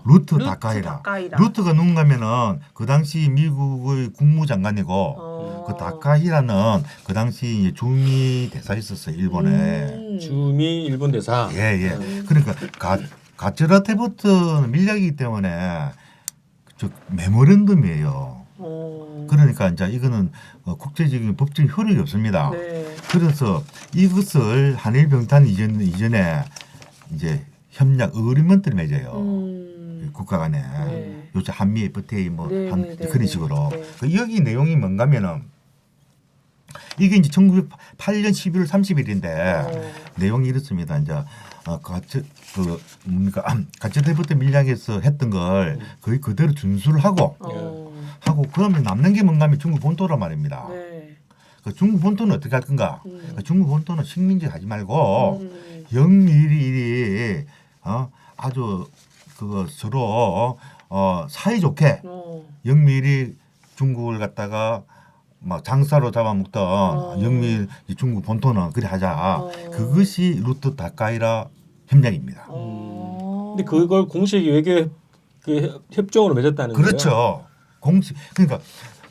루트 다카이라. 루트가 누군가면은 그 당시 미국의 국무장관이고 그 다카이라는 그 당시 이제 주미 대사 있었어요 일본에. 주미 일본 대사. 예. 그러니까 가츠라 테프트 밀약이기 때문에 저 메모랜덤이에요. 그러니까 이제 이거는 국제적인 법적인 효력이 없습니다. 네. 그래서 이것을 한일 병탄 이전에 이제 협약 어그리먼트를 맺어요. 국가 간에. 네. 요새 한미 FTA 뭐 네. 그런 식으로. 네. 그 여기 내용이 뭔가면은 이게 이제 1908년 11월 30일인데 내용이 이렇습니다. 이제 가츠테프트 밀약에서 했던 걸 거의 그대로 준수를 하고 그러면 남는 게 뭔가 하면 중국 본토란 말입니다. 네. 그 중국 본토는 어떻게 할 건가? 그 중국 본토는 식민지 하지 말고 영미일이 아주 그 서로 사이좋게 영미일이 중국을 갖다가 막 장사로 잡아먹던 영미일 중국 본토는 그래 하자. 그것이 루트 다카이라 협약입니다. 근데 그걸 공식 외교 그 협정으로 맺었다는 거예요. 그렇죠. 공식 그러니까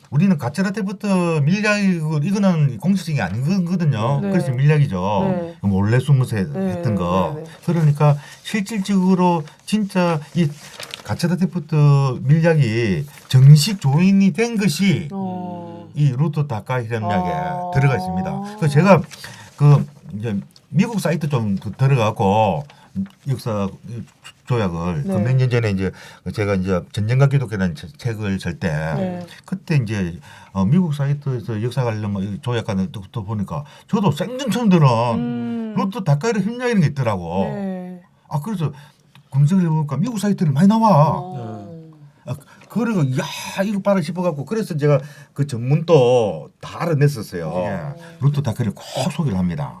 우리는 가짜라테부터 밀약이고 이거는 공식적이 아닌 거거든요. 네. 그래서 밀약이죠. 네. 몰래 숨어서 네. 했던 거. 네. 네. 그러니까 실질적으로 진짜 이 가짜라테부터 밀약이 정식 조인이 된 것이 이 루트 다카이 협약에 들어가 있습니다. 그래서 제가 그 이제 미국 사이트 좀 들어가고 역사 조약을 네. 그 몇 년 전에 이제 제가 이제 전쟁과 기독교라는 책을 쓸 때 네. 그때 이제 미국 사이트에서 역사 관련 뭐 조약관을 또 보니까 저도 생전 처음 들은 루트 다카이르 협약이라는 게 있더라고. 네. 아 그래서 검색을 해보니까 미국 사이트는 많이 나와. 그리고 야 이거 봐라 싶어갖고 그래서 제가 그 전문도 다 알아냈었어요. 예. 루트 다카이를 꼭 소개를 합니다.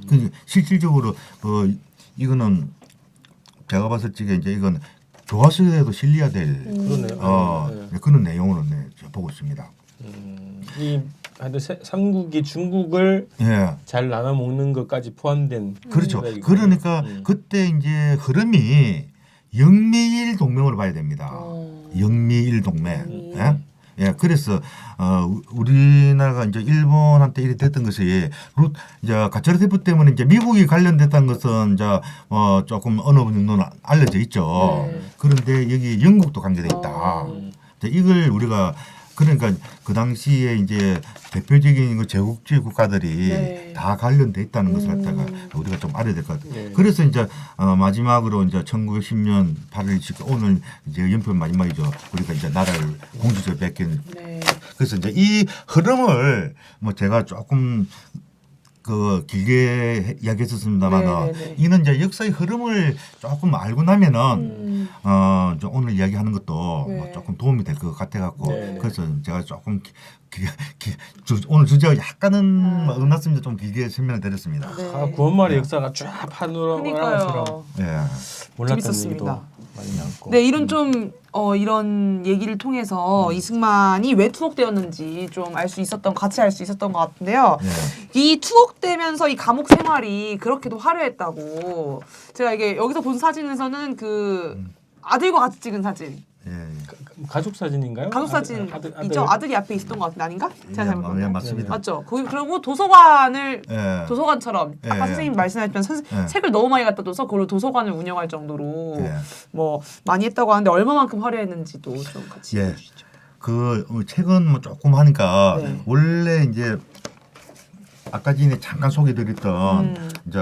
그 실질적으로 이거는 제가 봤을 적에 이제 이건 교과서에도 실려야 될 그러네요. 네. 그런 내용으로 보고 있습니다. 이 하여튼 삼국이 중국을 예, 잘 나눠 먹는 것까지 포함된 그렇죠. 협약이군요. 그러니까 그때 이제 흐름이 영미일 동맹으로 봐야 됩니다. 영미일 동맹. 예? 예, 그래서 우리나라가 이제 일본한테 이렇게 됐던 것이 이제 가짜라테프 때문에 이제 미국이 관련됐다는 것은 이제 조금 어느 정도는 알려져 있죠. 네. 그런데 여기 영국도 관계돼 있다. 이걸 우리가 그러니까 그 당시에 이제 대표적인 그 제국주의 국가들이 네. 다 관련돼 있다는 것을 갖다가 우리가 좀 알아야 될 것 같아요. 네. 그래서 이제 마지막으로 이제 1910년 8월 29일 오늘 이제 연평 마지막이죠. 우리가 이제 나라를 공주적으로 뺏긴. 네. 그래서 이제 이 흐름을 뭐 제가 조금 그 길게 이야기했었습니다만 네, 네, 네. 이는 이제 역사의 흐름을 조금 알고 나면은 좀 오늘 이야기하는 것도 네. 뭐 조금 도움이 될 것 같아 갖고 네, 네. 그래서 제가 조금 오늘 주제가 약간은 어긋났습니다. 좀 길게 설명을 드렸습니다. 네. 아, 구원말의 역사가 쫙 파노라마처럼 그러니까요. 예. 몰랐던 재밌었습니다. 얘기도 많이 나왔고. 네, 이런 좀 이런 얘기를 통해서 이승만이 왜 투옥되었는지 좀 알 수 있었던 같이 알 수 있었던 것 같은데요. 예. 이 투옥되면서 이 감옥 생활이 그렇게도 화려했다고 제가 이게 여기서 본 사진에서는 그 아들과 같이 찍은 사진, 예. 가족 사진인가요? 가족 사진 있죠. 아들이 앞에 있었던 것 같은데 아닌가? 제가 잘못 예, 봤나요? 맞습니다. 맞죠. 그리고 도서관을 예. 도서관처럼 예, 아까 예. 선생님 말씀하셨던 예. 책을 너무 많이 갖다 둬서 그걸로 도서관을 운영할 정도로 예. 뭐 많이 했다고 하는데 얼마만큼 화려했는지도 좀 같이 예. 해주시죠. 그 책은 뭐 조금 하니까 네. 원래 이제 아까 전에 잠깐 소개드렸던 이제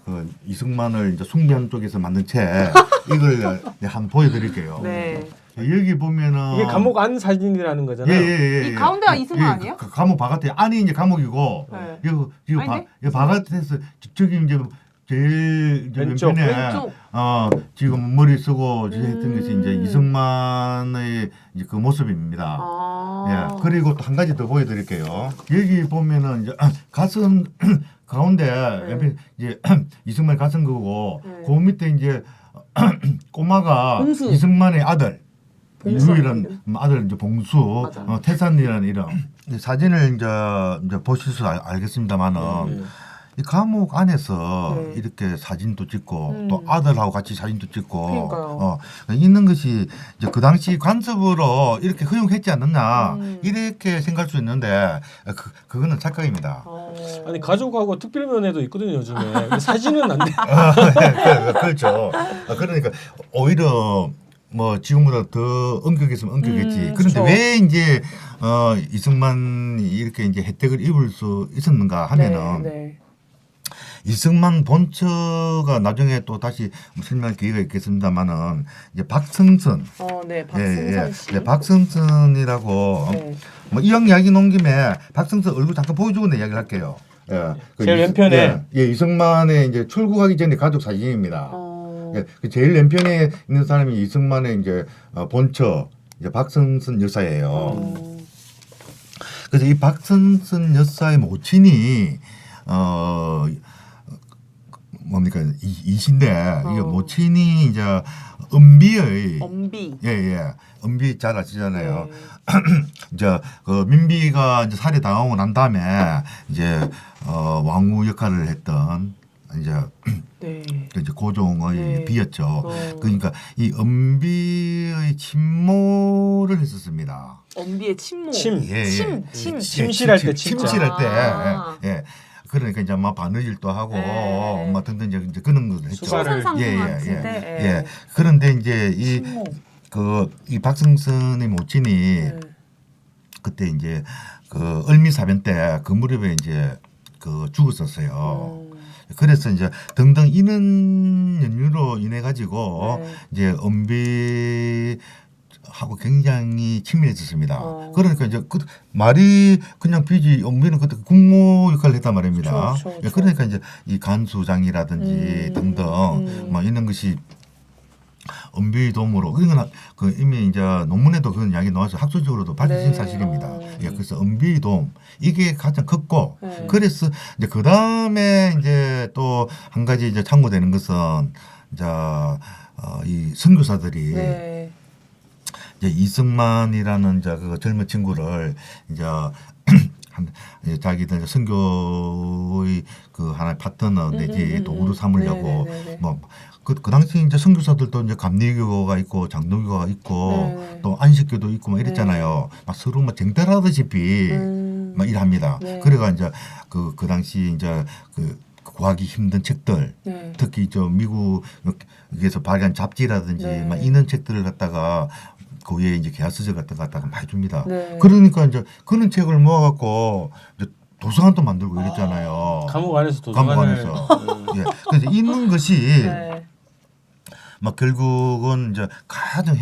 그 이승만을 이제 숭배한 쪽에서 만든 책 이걸 한번 보여드릴게요. 네. 여기 보면은 이게 감옥 안 사진이라는 거잖아요. 예. 이 가운데가 이승만 아니에요? 그 감옥 바깥에 안이 이제 감옥이고 네. 이거 아닌데? 바깥에서 저기 이제 제일 이제 왼쪽. 왼편에 왼쪽. 지금 머리 쓰고 했던 것이 이제 이승만의 이제 그 모습입니다. 아. 예. 그리고 또 한 가지 더 보여드릴게요. 여기 보면은 이제 가슴 가운데 옆에 이제 이승만이 가슴 그거고 네. 그 밑에 이제 꼬마가 봉수. 이승만의 아들. 봉수 유일한 아들 이제 봉수 맞아요. 태산이라는 이름. 이 사진을 이제 보셔서 알겠습니다만은 네. 이 감옥 안에서 네. 이렇게 사진도 찍고 또 아들하고 같이 사진도 찍고 그러니까요. 있는 것이 이제 그 당시 관습으로 이렇게 허용했지 않느냐 이렇게 생각할 수 있는데 그거는 착각입니다. 아니 가족하고 특별면회도 있거든요 요즘에. 근데 사진은 안 돼. 그렇죠. 그러니까 오히려 뭐 지금보다 더 엄격했으면 엄격했지. 그런데 그렇죠. 왜 이제 이승만이 이렇게 이제 혜택을 입을 수 있었는가 하면은 네. 이승만 본처가 나중에 또 다시 설명할 기회가 있겠습니다만은 이제 박성선. 네. 박승선 씨. 네, 박성선이라고 네. 뭐 이왕 이야기 놓은 김에 박성선 얼굴 잠깐 보여주고 내 이야기를 할게요. 예. 제일 왼편에. 이승만의 이제 출국하기 전에 가족 사진입니다. 예, 그 제일 왼편에 있는 사람이 이승만의 이제 본처 이제 박성선 여사예요. 그래서 이 박선선 여사의 모친이 뭡니까 이신데 이게 모친이 이제 은비의 엄비. 예예 은비 잘 아시잖아요. 네. 이제 그 민비가 이제 살해 당하고 난 다음에 이제 왕후 역할을 했던 이제 네. 이제 고종의 네. 비였죠. 그러니까 이 은비의 친모를 했었습니다. 엄비의 친모. 침. 예, 예. 침실할 때 진짜. 침실할 때 아. 예. 그러니까 이제 막 바느질도 하고 네. 막 등등 이제 그런 것을 했죠. 수발을 신선상궁 그런데 이제 친모. 이 박승선의 모친이 네. 그때 이제 그 을미사변 때 그 무렵에 이제 그 죽었었어요. 그래서 이제 등등 이런 연유로 인해 가지고 네. 이제 은비하고 굉장히 친밀했었습니다. 그러니까 이제 그 말이 그냥 비지 은비는 그때 국모 역할을 했단 말입니다. 그렇죠. 예, 그러니까 이제 이 간수장이라든지 등등 뭐 이런 것이 은비의 도움으로 그러니까 그 이미 이제 논문에도 그런 이야기 나와서 학술적으로도 밝혀진 네. 사실입니다. 예, 그래서 은비의 도움 이게 가장 컸고 네. 그래서 이제 그 다음에 이제 또 한 가지 이제 참고되는 것은 이제 이 선교사들이 네. 이제 이승만이라는 이제 그 젊은 친구를 이제 이제 자기들 이제 선교의 그 하나의 파트너 내지 도구로 삼으려고 네네네네. 뭐 그 당시 이제 선교사들도 이제 감리교가 있고 장로교가 있고 네. 또 안식교도 있고 막 이랬잖아요. 막 서로 막 쟁탈하다시피 막 일합니다. 네. 그래가 이제 그 당시 이제 그 구하기 힘든 책들 네. 특히 저 미국에서 발간 잡지라든지 네. 막 이런 책들을 갖다가 그 위에 이제 계약서적 같은 거 갖다가 많이 줍니다. 네. 그러니까 이제 그런 책을 모아갖고 이제 도서관도 만들고 이랬잖아요. 감옥 안에서 감옥 도서관을 안에서. 예. 그래서 있는 것이 네. 막 결국은 이제 가장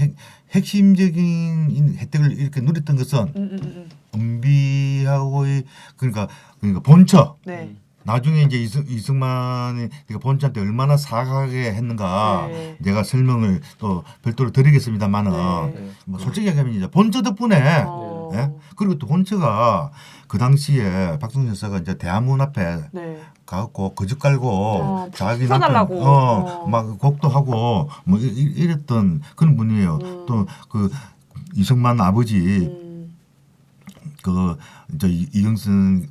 핵심적인 혜택을 이렇게 누렸던 것은 은비하고의 그러니까 본처. 네. 나중에 이제 이승만이 본처한테 얼마나 사과하게 했는가 네. 내가 설명을 또 별도로 드리겠습니다만은 네. 뭐 솔직히 얘기하면 이제 본처 덕분에 예? 그리고 또 본처가 그 당시에 박승선 여사가 이제 대한문 앞에 네. 가갖고 거짓 깔고 자기 남편 풀어달라고. 막 곡도 하고 뭐 이랬던 그런 분이에요. 또 그 이승만 아버지 그 이제 이경순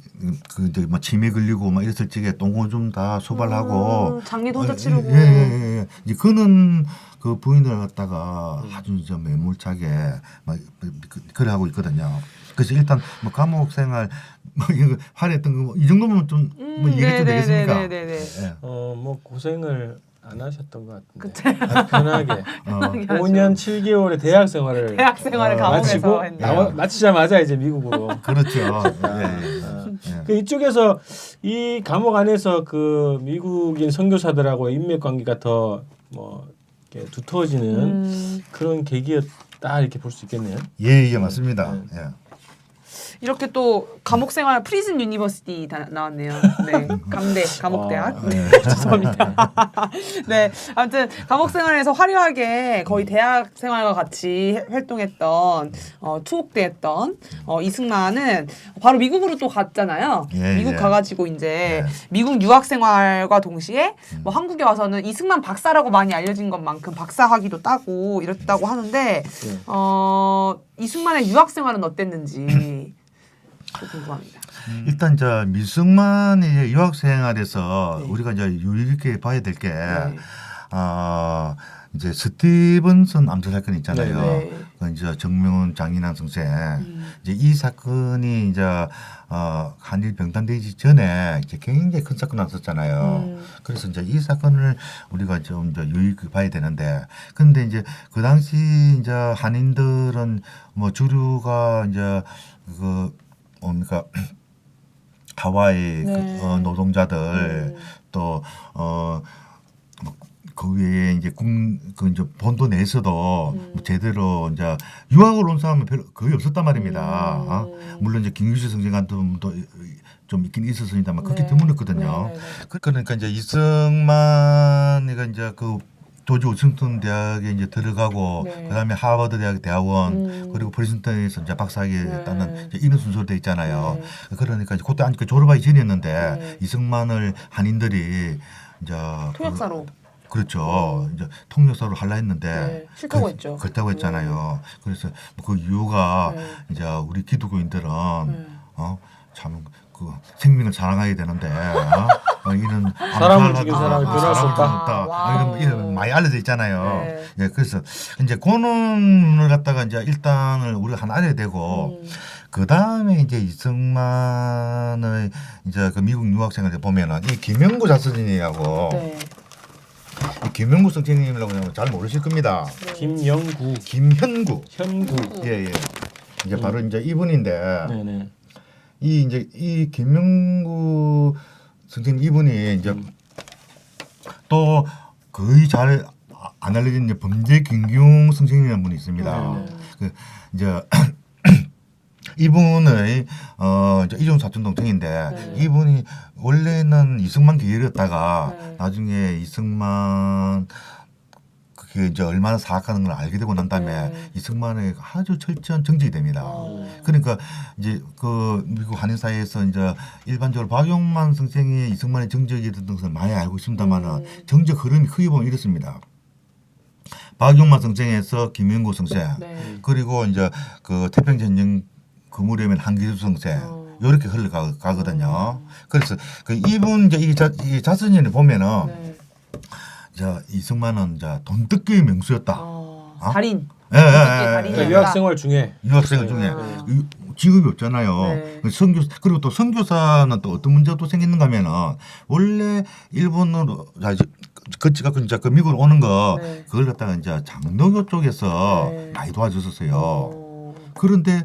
그 이제 막 치매 걸리고 막 이랬을 적에 똥호 좀 다 소발하고 장례도 혼자 치르고. 예. 이제 그는 그 부인을 갖다가 아주 이제 매몰차게 막 그래 하고 있거든요. 그래서 일단 뭐 감옥 생활 뭐 이거 화려했던 거 이 정도면 좀 뭐 이해가 좀 되겠습니까? 네네네. 예. 뭐 고생을 안 하셨던 것 같은데 편하게 편하게 5년 7개월의 대학 생활을 대학 생활을 감옥에서 마치고 했네요. 마치자마자 이제 미국으로. 그렇죠. 그 이쪽에서 이 감옥 안에서 그 미국인 선교사들하고 인맥 관계가 더 뭐 두터워지는 그런 계기였다 이렇게 볼 수 있겠네요. 예, 맞습니다. 예. 이렇게 또 감옥 생활 프리즌 유니버시티 나왔네요. 네, 감대 감옥대학. 네, 죄송합니다. 네, 아무튼 감옥 생활에서 화려하게 거의 대학 생활과 같이 활동했던 투옥대했던 이승만은 바로 미국으로 또 갔잖아요. 예, 미국 예. 가가지고 이제 미국 유학 생활과 동시에 뭐 한국에 와서는 이승만 박사라고 많이 알려진 것만큼 박사 학위도 따고 이랬다고 하는데 이승만의 유학 생활은 어땠는지. 궁금합니다. 일단 저 미승만의 유학 생활에서 네. 우리가 이제 유의 깊게 봐야 될 게 네. 이제 스티븐슨 암살 사건 있잖아요. 네. 그 이제 정명훈 장인환 선생 이제 이 사건이 이제 한일 병단되기 전에 이제 굉장히 큰 사건 났었잖아요. 그래서 이제 이 사건을 우리가 좀 이제 유의 깊게 봐야 되는데, 근데 이제 그 당시 이제 한인들은 뭐 주류가 이제 그 뭡니까 하와이 네. 노동자들 또 그 위에 이제 그 이제 본도 내에서도 뭐 제대로 이제 유학을 온 사람은 별로 거의 없었단 말입니다. 물론 이제 김규식 선생 같은 분도 좀 있긴 있었습니다만 그렇게 네. 드물었거든요. 네. 그러니까 이제 이승만이가 이제 그 조지 워싱턴 대학에 이제 들어가고 네. 그다음에 하버드 대학 대학원 그리고 프린스턴에서 이제 박사학위 따는 이제 이런 순서로 돼 있잖아요. 그러니까 이제 그때 아직 졸업하기 전이었는데 이승만을 한인들이 이제 통역사로. 그렇죠. 이제 통역사로 할라 했는데 네, 싫다고 했죠. 그렇다고 했잖아요. 그래서 그 이유가 이제 우리 기독교인들은 참 그 생명을 사랑해야 되는데 이런 사람을 죽인 사람을 변할 수 없다. 이런 많이 알려져 있잖아요. 네. 예, 그래서 이제 그놈을 갖다가 이제 일단을 우리가 하나 알아야 되고 그 다음에 이제 이승만의 이제 그 미국 유학생을 보면은 이 김영구 자서전이라고 네. 이 김영구 선생님이라고 잘 모르실 겁니다. 김영구, 김현구. 현구. 예. 이제 바로 이제 이분인데 네네. 이 김영구 선생님 이분이 이제 또 거의 잘 안 알려진 이제 범죄 김기웅 선생님이라는 분이 있습니다. 그 이제 이분의 이제 이종 사촌 동생인데 이분이 원래는 이승만 계열이었다가 나중에 이승만 그게 이제 얼마나 사악하는 걸 알게 되고 난 다음에 이승만의 아주 철저한 정직이 됩니다. 그러니까 이제 그 미국 한인 사회에서 이제 일반적으로 박용만 선생이 이승만의 정적에 대한 것을 많이 알고 있습니다만은 정적 흐름이 크게 보면 이렇습니다. 박용만 선생에서 김영구 선생 그리고 이제 그 태평전쟁 그 무렵엔 한기수 선생 이렇게 흘러가거든요. 그래서 그 이분 이제 이 자서전을 보면은. 자 이승만은 자 돈뜯기의 명수였다. 달인. 예. 달인이었다. 유학생활 중에 유학생 중에 직업이 없잖아요. 선교사 그리고 또 선교사는 또 어떤 문제가 생기는가 하면은 원래 일본으로 그치가 이제 그 미국으로 오는 거 그걸 갖다가 이제 장로교 쪽에서 많이 도와줬었어요. 그런데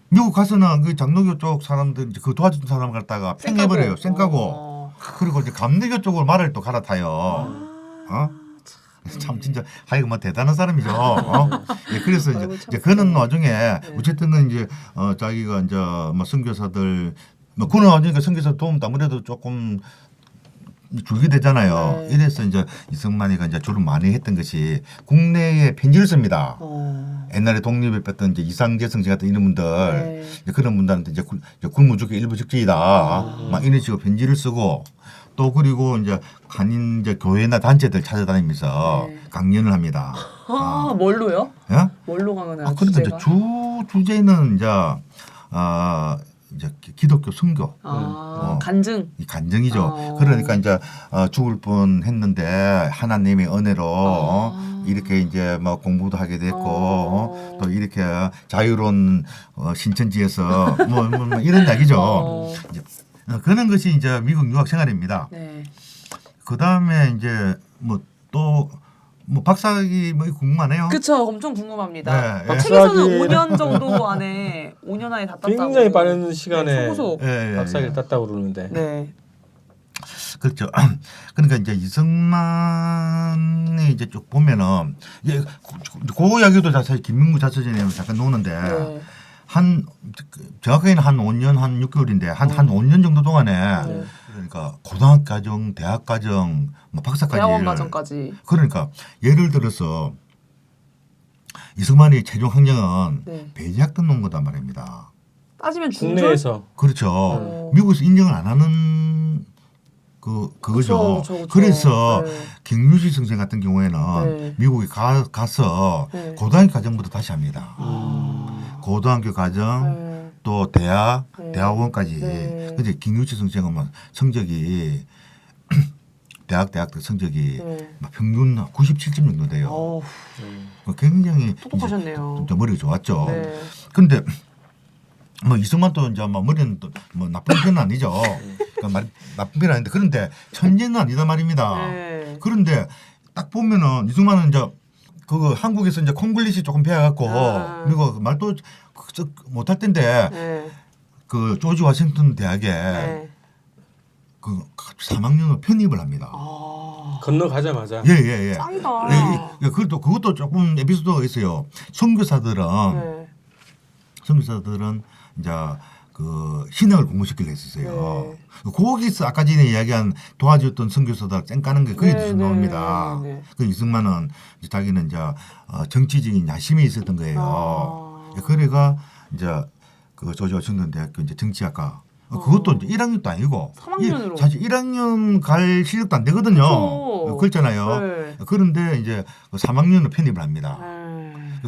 미국 가서는 그 장로교 쪽 사람들 이제 그 도와준 사람을 갖다가 팽해버려요. 쌩까고. 그리고 이제 감리교 쪽으로 말을 또 갈아타요. 참 진짜 하여간 뭐 대단한 사람이죠. 예, 그래서 이제 그는 와중에 어쨌든 이제 자기가 이제 뭐 선교사들 뭐 그는 와중에 선교사 도움도 아무래도 조금 주게 되잖아요. 이래서 이제 이승만이가 이제 주로 많이 했던 것이 국내에 편지를 씁니다. 옛날에 독립을 뺐던 이제 이상재 성씨 같은 이런 분들 그런 분들한테 이제 굴무족의 일부 적지이다. 막 이런 식으로 편지를 쓰고 또 그리고 이제 한인 이제 교회나 단체들 찾아다니면서 강연을 합니다. 뭘로요? 예? 뭘로 강연해요? 그래도 이제 주제는 이제 기독교 선교. 간증. 이 간증이죠. 그러니까 이제 죽을 뻔했는데 하나님의 은혜로 이렇게 이제 뭐 공부도 하게 됐고 또 이렇게 자유로운 신천지에서 뭐 이런 이야기죠. 이제 그런 것이 이제 미국 유학 생활입니다. 그 다음에 이제 뭐 또 뭐 박사학위 뭐 궁금하네요. 그쵸, 엄청 궁금합니다. 네, 책에서는 5년 정도 안에 5년 안에 다 땄다고. 굉장히 빠른 시간에 박사학위를 땄다고 그러는데. 네. 그렇죠. 그러니까 이제 이승만이 이제 쭉 보면은 그 이야기도 사실 김명구 자서전에 잠깐 놓는데 정확하게는 한 5년 한 6개월인데 한 5년 정도 동안에 그러니까 고등학교 과정, 대학 과정, 뭐 박사까지 대학원 과정까지. 그러니까 예를 들어서 이승만의 최종 학력은 배제학 등록 거단 말입니다. 따지면 중졸? 국내에서 그렇죠. 미국에서 인정을 안 하는 그거죠. 그쵸. 그래서 김유시 선생 같은 경우에는 미국에 가서 고등학교 과정부터 다시 합니다. 고등학교 과정 또 대학원까지. 근데 김유시 선생은 성적이 대학 때 성적이 평균 97점 정도 돼요. 굉장히 똑똑하셨네요. 머리가 좋았죠. 근데 뭐 이승만도 이제 뭐 머리는 또 뭐 나쁜 편은 아니죠. 그러니까 나쁜 편은 아닌데 그런데 천재는 아니다 말입니다. 그런데 딱 보면은 이승만은 이제 그 한국에서 이제 콩글리시 조금 배워갖고 미국 말도 못할 텐데 그 조지 워싱턴 대학에 그 3학년으로 편입을 합니다. 건너가자마자. 예. 짱이다. 그것도 조금 에피소드가 있어요. 선교사들은 이제 그 신학을 공부시키려 했었어요. 거기서 아까 전에 이야기한 도와줬던 선교사들 쌩까는 게 거기서 나옵니다. 그 이승만은 이제 자기는 이제 정치적인 야심이 있었던 거예요. 그래가 이제 그 조지워싱턴대학교 이제 정치학과 그것도 이제 1학년도 아니고 3학년으로 사실 1학년 갈 실력도 안 되거든요. 그렇잖아요. 네. 그런데 이제 3학년으로 편입을 합니다.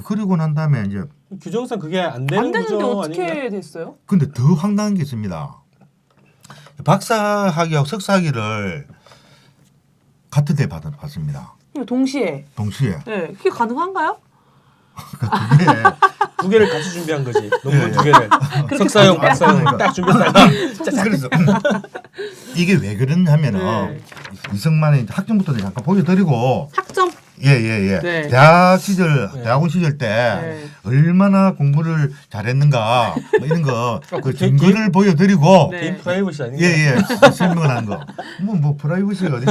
그리고 난 다음에 이제 규정상 그게 안 되는 안 되는데 구조 어떻게 아닌가? 됐어요? 근데 더 황당한 게 있습니다. 박사학위하고 석사학위를 같은 때 받습니다. 동시에. 동시에. 네, 그게 가능한가요? 그게 두 개를 같이 준비한 거지. 논문 예, 두 개를. 석사용, 박사용 그러니까. 딱 준비했다가 그래서 이게 왜 그러냐면은 네. 이승만의 학점부터 잠깐 보여드리고 학점? 예예예. 네. 대학 시절, 네. 대학원 시절 때 네. 얼마나 공부를 잘했는가 뭐 이런 거 그 그 증거를 보여드리고 네. 개인 프라이버시 아닌가? 예예 설명을 하는 거. 뭐 프라이버시가 어디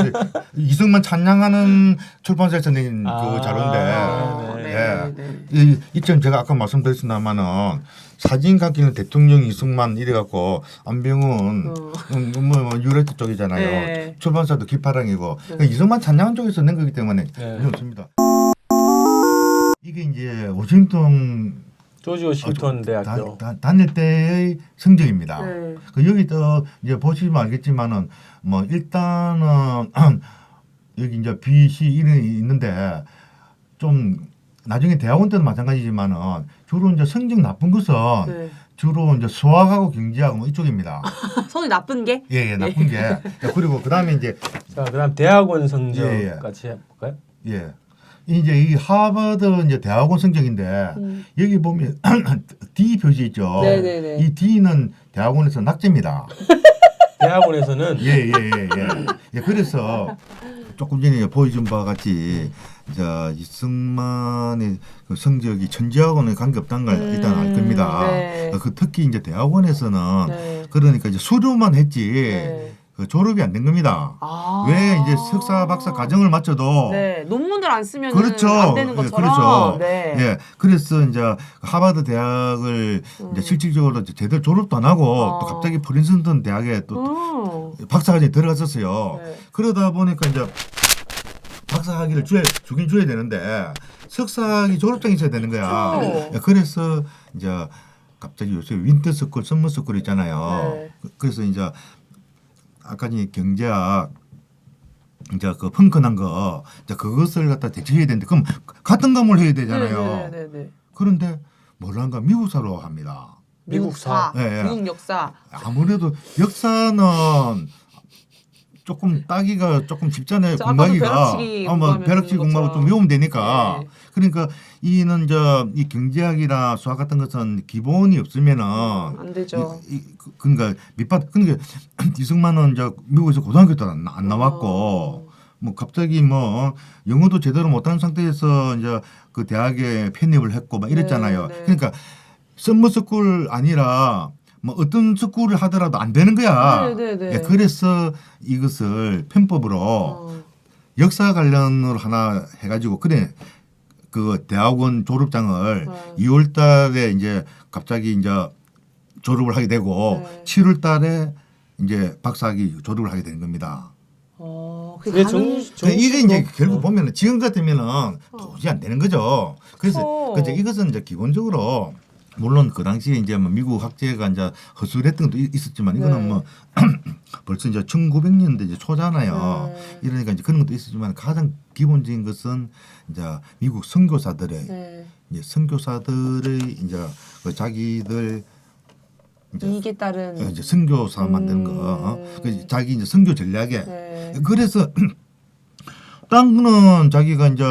이승만 찬양하는 출판사에서 낸 그 자료인데. 네. 네. 이점 제가 아까 말씀드렸습니다만은 사진 갖기는 대통령 이승만 이래갖고 안병훈 뭐 유래트 쪽이잖아요. 네. 출판사도 기파랑이고 그러니까 이승만 찬양한 쪽에서 낸 거기 때문에 네. 그렇습니다. 이게 이제 워싱턴 조지 워싱턴 대학교. 다닐 때의 성적입니다. 네. 그 여기 또 이제 보시면 알겠지만은 뭐 일단은 여기 이제 B, C 이름이 있는데 좀 나중에 대학원 때도 마찬가지지만은 주로 이제 성적 나쁜 것은 네. 주로 이제 수학하고 경제하고 뭐 이쪽입니다. 손이 나쁜 게? 예, 나쁜 게. 그리고 그다음에 이제 자, 그다음 대학원 성적 예, 예. 같이 해볼까요? 예. 이제 이 하버드 이제 대학원 성적인데 여기 보면 D 표시 있죠. 네네네. 이 D는 대학원에서 낙제입니다. 대학원에서는 예. 예, 그래서 조금 전에 보여준 바와 같이 이승만의 그 성적이 천재학원에 관계 없다는 걸 일단 알 겁니다. 네. 그 특히 이제 대학원에서는 네. 그러니까 이제 수료만 했지 네. 그 졸업이 안 된 겁니다. 아. 왜 이제 석사 박사 과정을 마쳐도 네. 논문을 안 쓰면 그렇죠. 안 되는 예, 것처럼. 그렇죠. 네. 예, 그래서 이제 하버드 대학을 이제 실질적으로 이제 제대로 졸업도 안 하고 또 갑자기 프린스턴 대학에 또 박사과정에 들어갔었어요. 네. 그러다 보니까 이제 박사학위를 주긴 줘야 되는데 석사학위 졸업장이 있어야 되는 거야. 그렇죠. 예, 그래서 이제 갑자기 요새 윈터스쿨, 썸머스쿨 있잖아요. 네. 그래서 이제 아까 전에 경제학 이제 그 펑크난 거 이제 그것을 갖다 대체해야 되는데 그럼 같은 과목을 해야 되잖아요. 네. 그런데 뭘 한가 미국사로 합니다. 미국사, 예, 예. 미국 역사. 아무래도 역사는 조금 따기가 조금 쉽잖아요. 저 아까도 공부하기가 벼락치기 공부하면 벼락치기 되는 공부하고 것처럼. 좀 외우면 되니까. 네. 그러니까 이는 이 경제학이나 수학 같은 것은 기본이 없으면은 안 되죠. 그러니까 밑바닥 그러니까 이승만은 이제 미국에서 고등학교 때 안 나왔고 뭐 갑자기 뭐 영어도 제대로 못하는 상태에서 이제 그 대학에 편입을 했고 막 이랬잖아요. 네. 그러니까 썸머스쿨 아니라 뭐 어떤 스쿨을 하더라도 안 되는 거야. 네. 예, 그래서 이것을 편법으로 역사 관련으로 하나 해가지고 그래 그 대학원 졸업장을 2월달에 이제 갑자기 이제 졸업을 하게 되고 7월달에 이제 박사학위 졸업을 하게 되는 겁니다. 그게 이게 이제 결국 보면은 지금 같으면은 도저히 안 되는 거죠. 그래서 그렇죠. 이것은 이제 기본적으로 물론 그 당시에 이제 뭐 미국 학제가 이제 허술했던 것도 있었지만 이거는 뭐 벌써 이제 1900년대 이제 초잖아요. 이러니까 이제 그런 것도 있었지만 가장 기본적인 것은 이제 미국 선교사들의 이제 선교사들의 이제 그 자기들 이익에 따른 이제 선교사 만드는 거, 그 자기 이제 선교 전략에 그래서 딴 거는 자기가 이제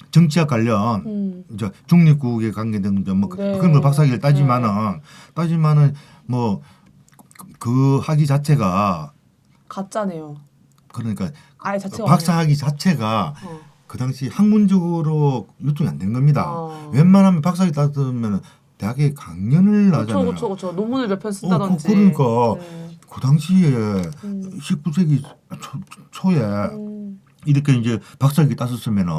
정치학 관련 이제 중립국에 관계된 이제 뭐 그런 걸 박사학위를 따지만은 뭐 그 학위 자체가 가짜네요. 그러니까 아예 자체가 박사학위 자체가 그 당시 학문적으로 유통이 안 되는 겁니다. 웬만하면 박사학위 따면 대학에 강연을 하잖아요. 그렇죠. 논문을 몇 편 쓴다든지. 그러니까 그 당시에 19세기 초에 이렇게 이제 박사학위 땄었으면은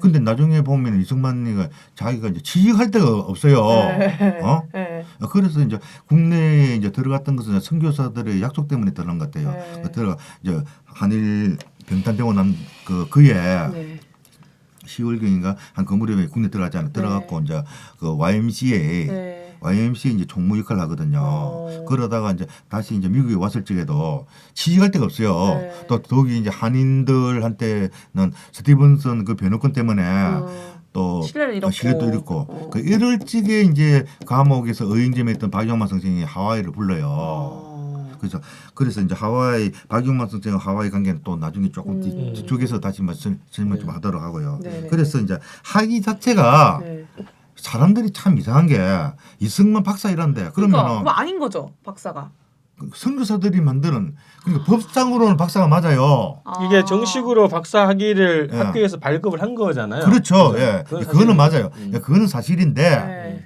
근데 나중에 보면 이승만이가 자기가 이제 취직할 데가 없어요. 네. 그래서 이제 국내에 이제 들어갔던 것은 선교사들의 약속 때문에 들어간 것 같아요. 네. 들어가 이제 한일 병탄되고 난 그해 네. 10월경인가 한 그 무렵에 국내 들어가잖아요. 들어갔고 이제 그 YMCA 네. YMCA 이제 총무 역할을 하거든요. 그러다가 이제 다시 이제 미국에 왔을 적에도 취직할 데가 없어요. 네. 또 더욱이 이제 한인들한테는 스티븐슨 그 변호권 때문에 또 신뢰를 잃었고. 신뢰도 잃었고 그 이럴 적에 이제 감옥에서 의행점에 있던 박용만 선생이 하와이를 불러요. 그래서 이제 하와이 박용만 선생과 하와이 관계는 또 나중에 조금 뒤쪽에서 다시 설명 좀 하도록 하고요. 네네. 그래서 이제 학위 자체가 네. 사람들이 참 이상한 게 이승만 박사 이란데 그러니까 그러면은 그거 아닌 거죠, 박사가. 선교사들이 만드는 그러니까 법상으로는 박사가 맞아요. 이게 정식으로 박사 학위를 예. 학교에서 발급을 한 거잖아요. 그렇죠. 그죠? 예. 그건 그거는 사실은- 맞아요. 그거는 사실인데 네.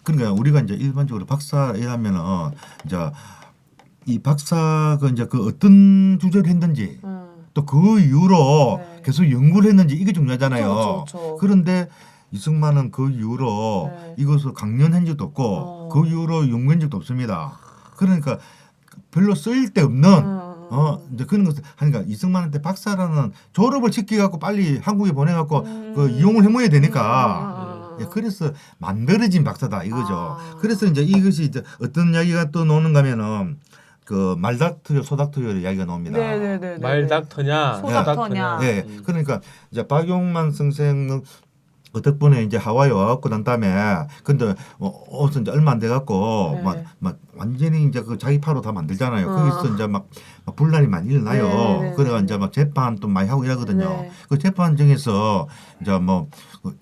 그러니까 우리가 이제 일반적으로 박사 일하면은 이제 이 박사가 이제 그 어떤 주제를 했는지 또 그 이후로 네. 계속 연구를 했는지 이게 중요하잖아요. 그렇죠. 그런데 이승만은 그 이후로 네. 이것을 강연한 적도 없고 그 이후로 연구한 적도 없습니다. 그러니까 별로 쓸데없는 이제 그런 것을 하니까 이승만한테 박사라는 졸업을 시켜갖고 빨리 한국에 보내갖고 그 이용을 해모야 되니까 예, 그래서 만들어진 박사다 이거죠. 그래서 이제 이것이 이제 어떤 이야기가 또 나오는가면은 그 말닥터요 소닥터요 이야기가 나옵니다. 네네네. 말닥터냐 소닥터냐. 예, 그러니까 이제 박용만 선생은 그 덕분에 이제 하와이 와갖고 난 다음에 근데 어서 이제 얼마 안 돼갖고 네. 막 완전히 이제 그 자기 파로 다 만들잖아요. 거기서 이제 막 분란이 많이 일어나요. 네. 그래가 이제 막 재판 또 많이 하고 이러거든요. 네. 그 재판정에서 이제 뭐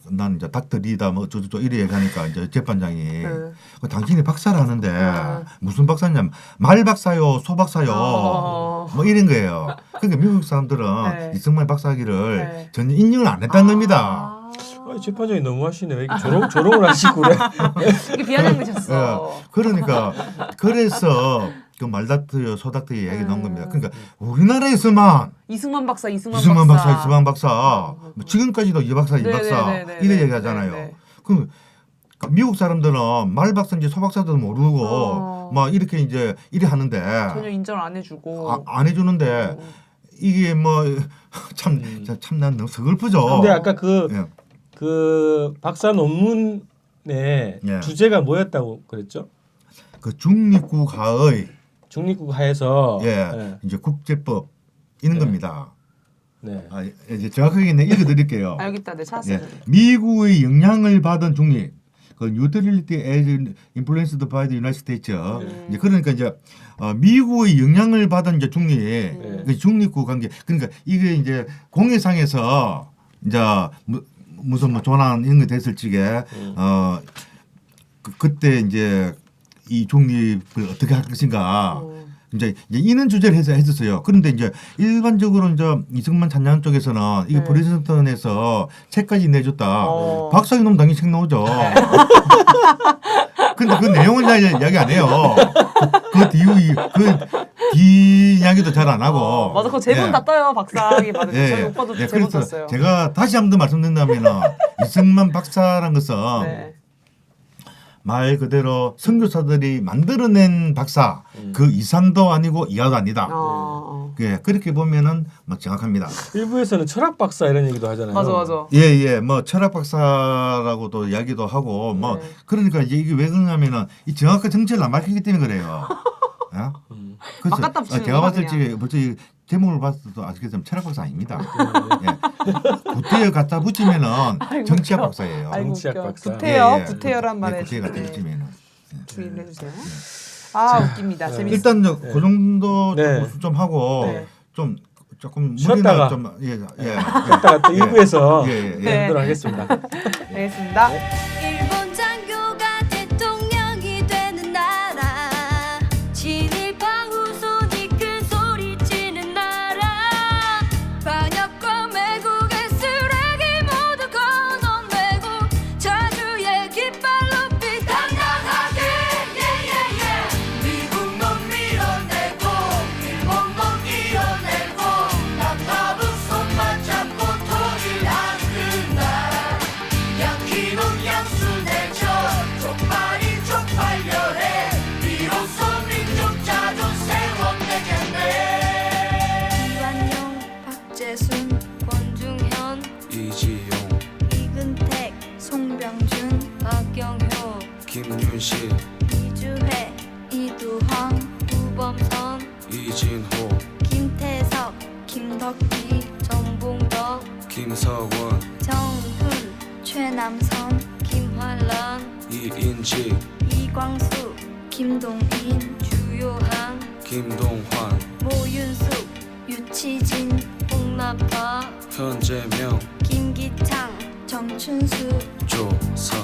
난 이제 닥터리다 뭐 저저 이래 얘기하니까 이제 재판장이 그 당신이 박사를 하는데 무슨 박사냐면 말 박사요, 소 박사요. 뭐 이런 거예요. 그러니까 미국 사람들은 네. 이승만 박사학위를 네. 전혀 인정을 안 했다는 겁니다. 재판장이 너무하시네. 왜 이렇게 조롱을 하시고 그래? 이게 비아냥이셨어. 예. 그러니까 그래서 그 말닥터요, 소닥터요 얘기 나온 겁니다. 그러니까 우리나라에서만 이승만 박사. 이승만 박사, 뭐 지금까지도 이 박사, 이 박사 네네네네. 이래 얘기하잖아요. 네네. 그 미국 사람들은 말 박사인지 소 박사도 모르고 막 이렇게 이제 이래 하는데 전혀 인정을 안 해주고. 안 해주는데 이게 뭐 참난 너무 서글프죠. 근데 아까 그 예. 박사 논문의 예. 주제가 뭐였다고 그랬죠? 그 중립국하의 중립국 하에서 예, 이제 국제법 이런 겁니다. 네. 이제 정확하게 읽어드릴게요. 여기 있다. 네, 찾았어요. 예, 미국의 영향을 받은 중립. 그 neutrality as influenced by the United States. 이제 그러니까 이제 미국의 영향을 받은 이제 중립, 그 중립국 관계. 그러니까 이게 이제 공해상에서 이제 무슨 뭐 조난 이런 거 됐을 적에 그때 이제 이 중립을 어떻게 할 것인가. 이제 이런 주제를 해서 했었어요. 그런데 이제 일반적으로 이제 이승만 찬양 쪽에서는 이게 프레젠턴에서 책까지 내줬다. 박사님 놈 당연히 책 나오죠. 근데 그 내용을 이야기 안 해요. 뒤 이야기도 잘 안 하고. 맞아, 그거 제본 다 떠요. 박사학위 받을 때. 저희 오빠도 제본 그래서 떴어요. 제가 다시 한 번 더 말씀드린다면 이승만 박사란 것은 네. 말 그대로 선교사들이 만들어낸 박사 그 이상도 아니고 이하도 아니다. 예, 그렇게 보면은 뭐 정확합니다. 일부에서는 철학 박사 이런 얘기도 하잖아요. 맞아. 예, 뭐 철학 박사라고도 이야기도 하고 뭐 그러니까 이게 왜 그러냐면은 이 정확한 정체를 안 밝히기 때문에 그래요. 예? 그래서 막 갖다 붙이는 제가 거구나, 봤을 적에 벌써 이 제목을 봤을 때도 아시겠지만 철학 박사 아닙니다. 예. 구태여 갖다 붙이면은 정치학 박사예요. 아이고 정치학 웃겨. 박사. 구태여란 말에 구태여 갖다 붙이면은. 주의를 해주세요. 웃깁니다. 재밌어. 일단 그 정도 네. 좀 하고 네. 좀 조금 쉬었다가. 무리나 좀 이따가 또 일부에서 네. 하도록 하겠습니다. 알겠습니다. 일본 장교가 대통령이 되는 나라 친일파 후손이 큰 소리치는 나라 반역과 매국의 쓰레기 모두 건너매고 자주의 깃발 높이 당당하게 미국놈 밀어내고 일본놈 이어내고 남남은 손만 잡고 통일하는 나라 양키놈 양수네 김윤식, 이주혜, 이두황, 우범선, 이진호, 김태석, 김덕기, 정봉덕, 김서원, 정훈, 최남선, 김환란, 이인직, 이광수, 김동인, 주요한, 김동환, 모윤숙, 유치진, 홍나파, 현재명, 김기창, 정춘수, 조선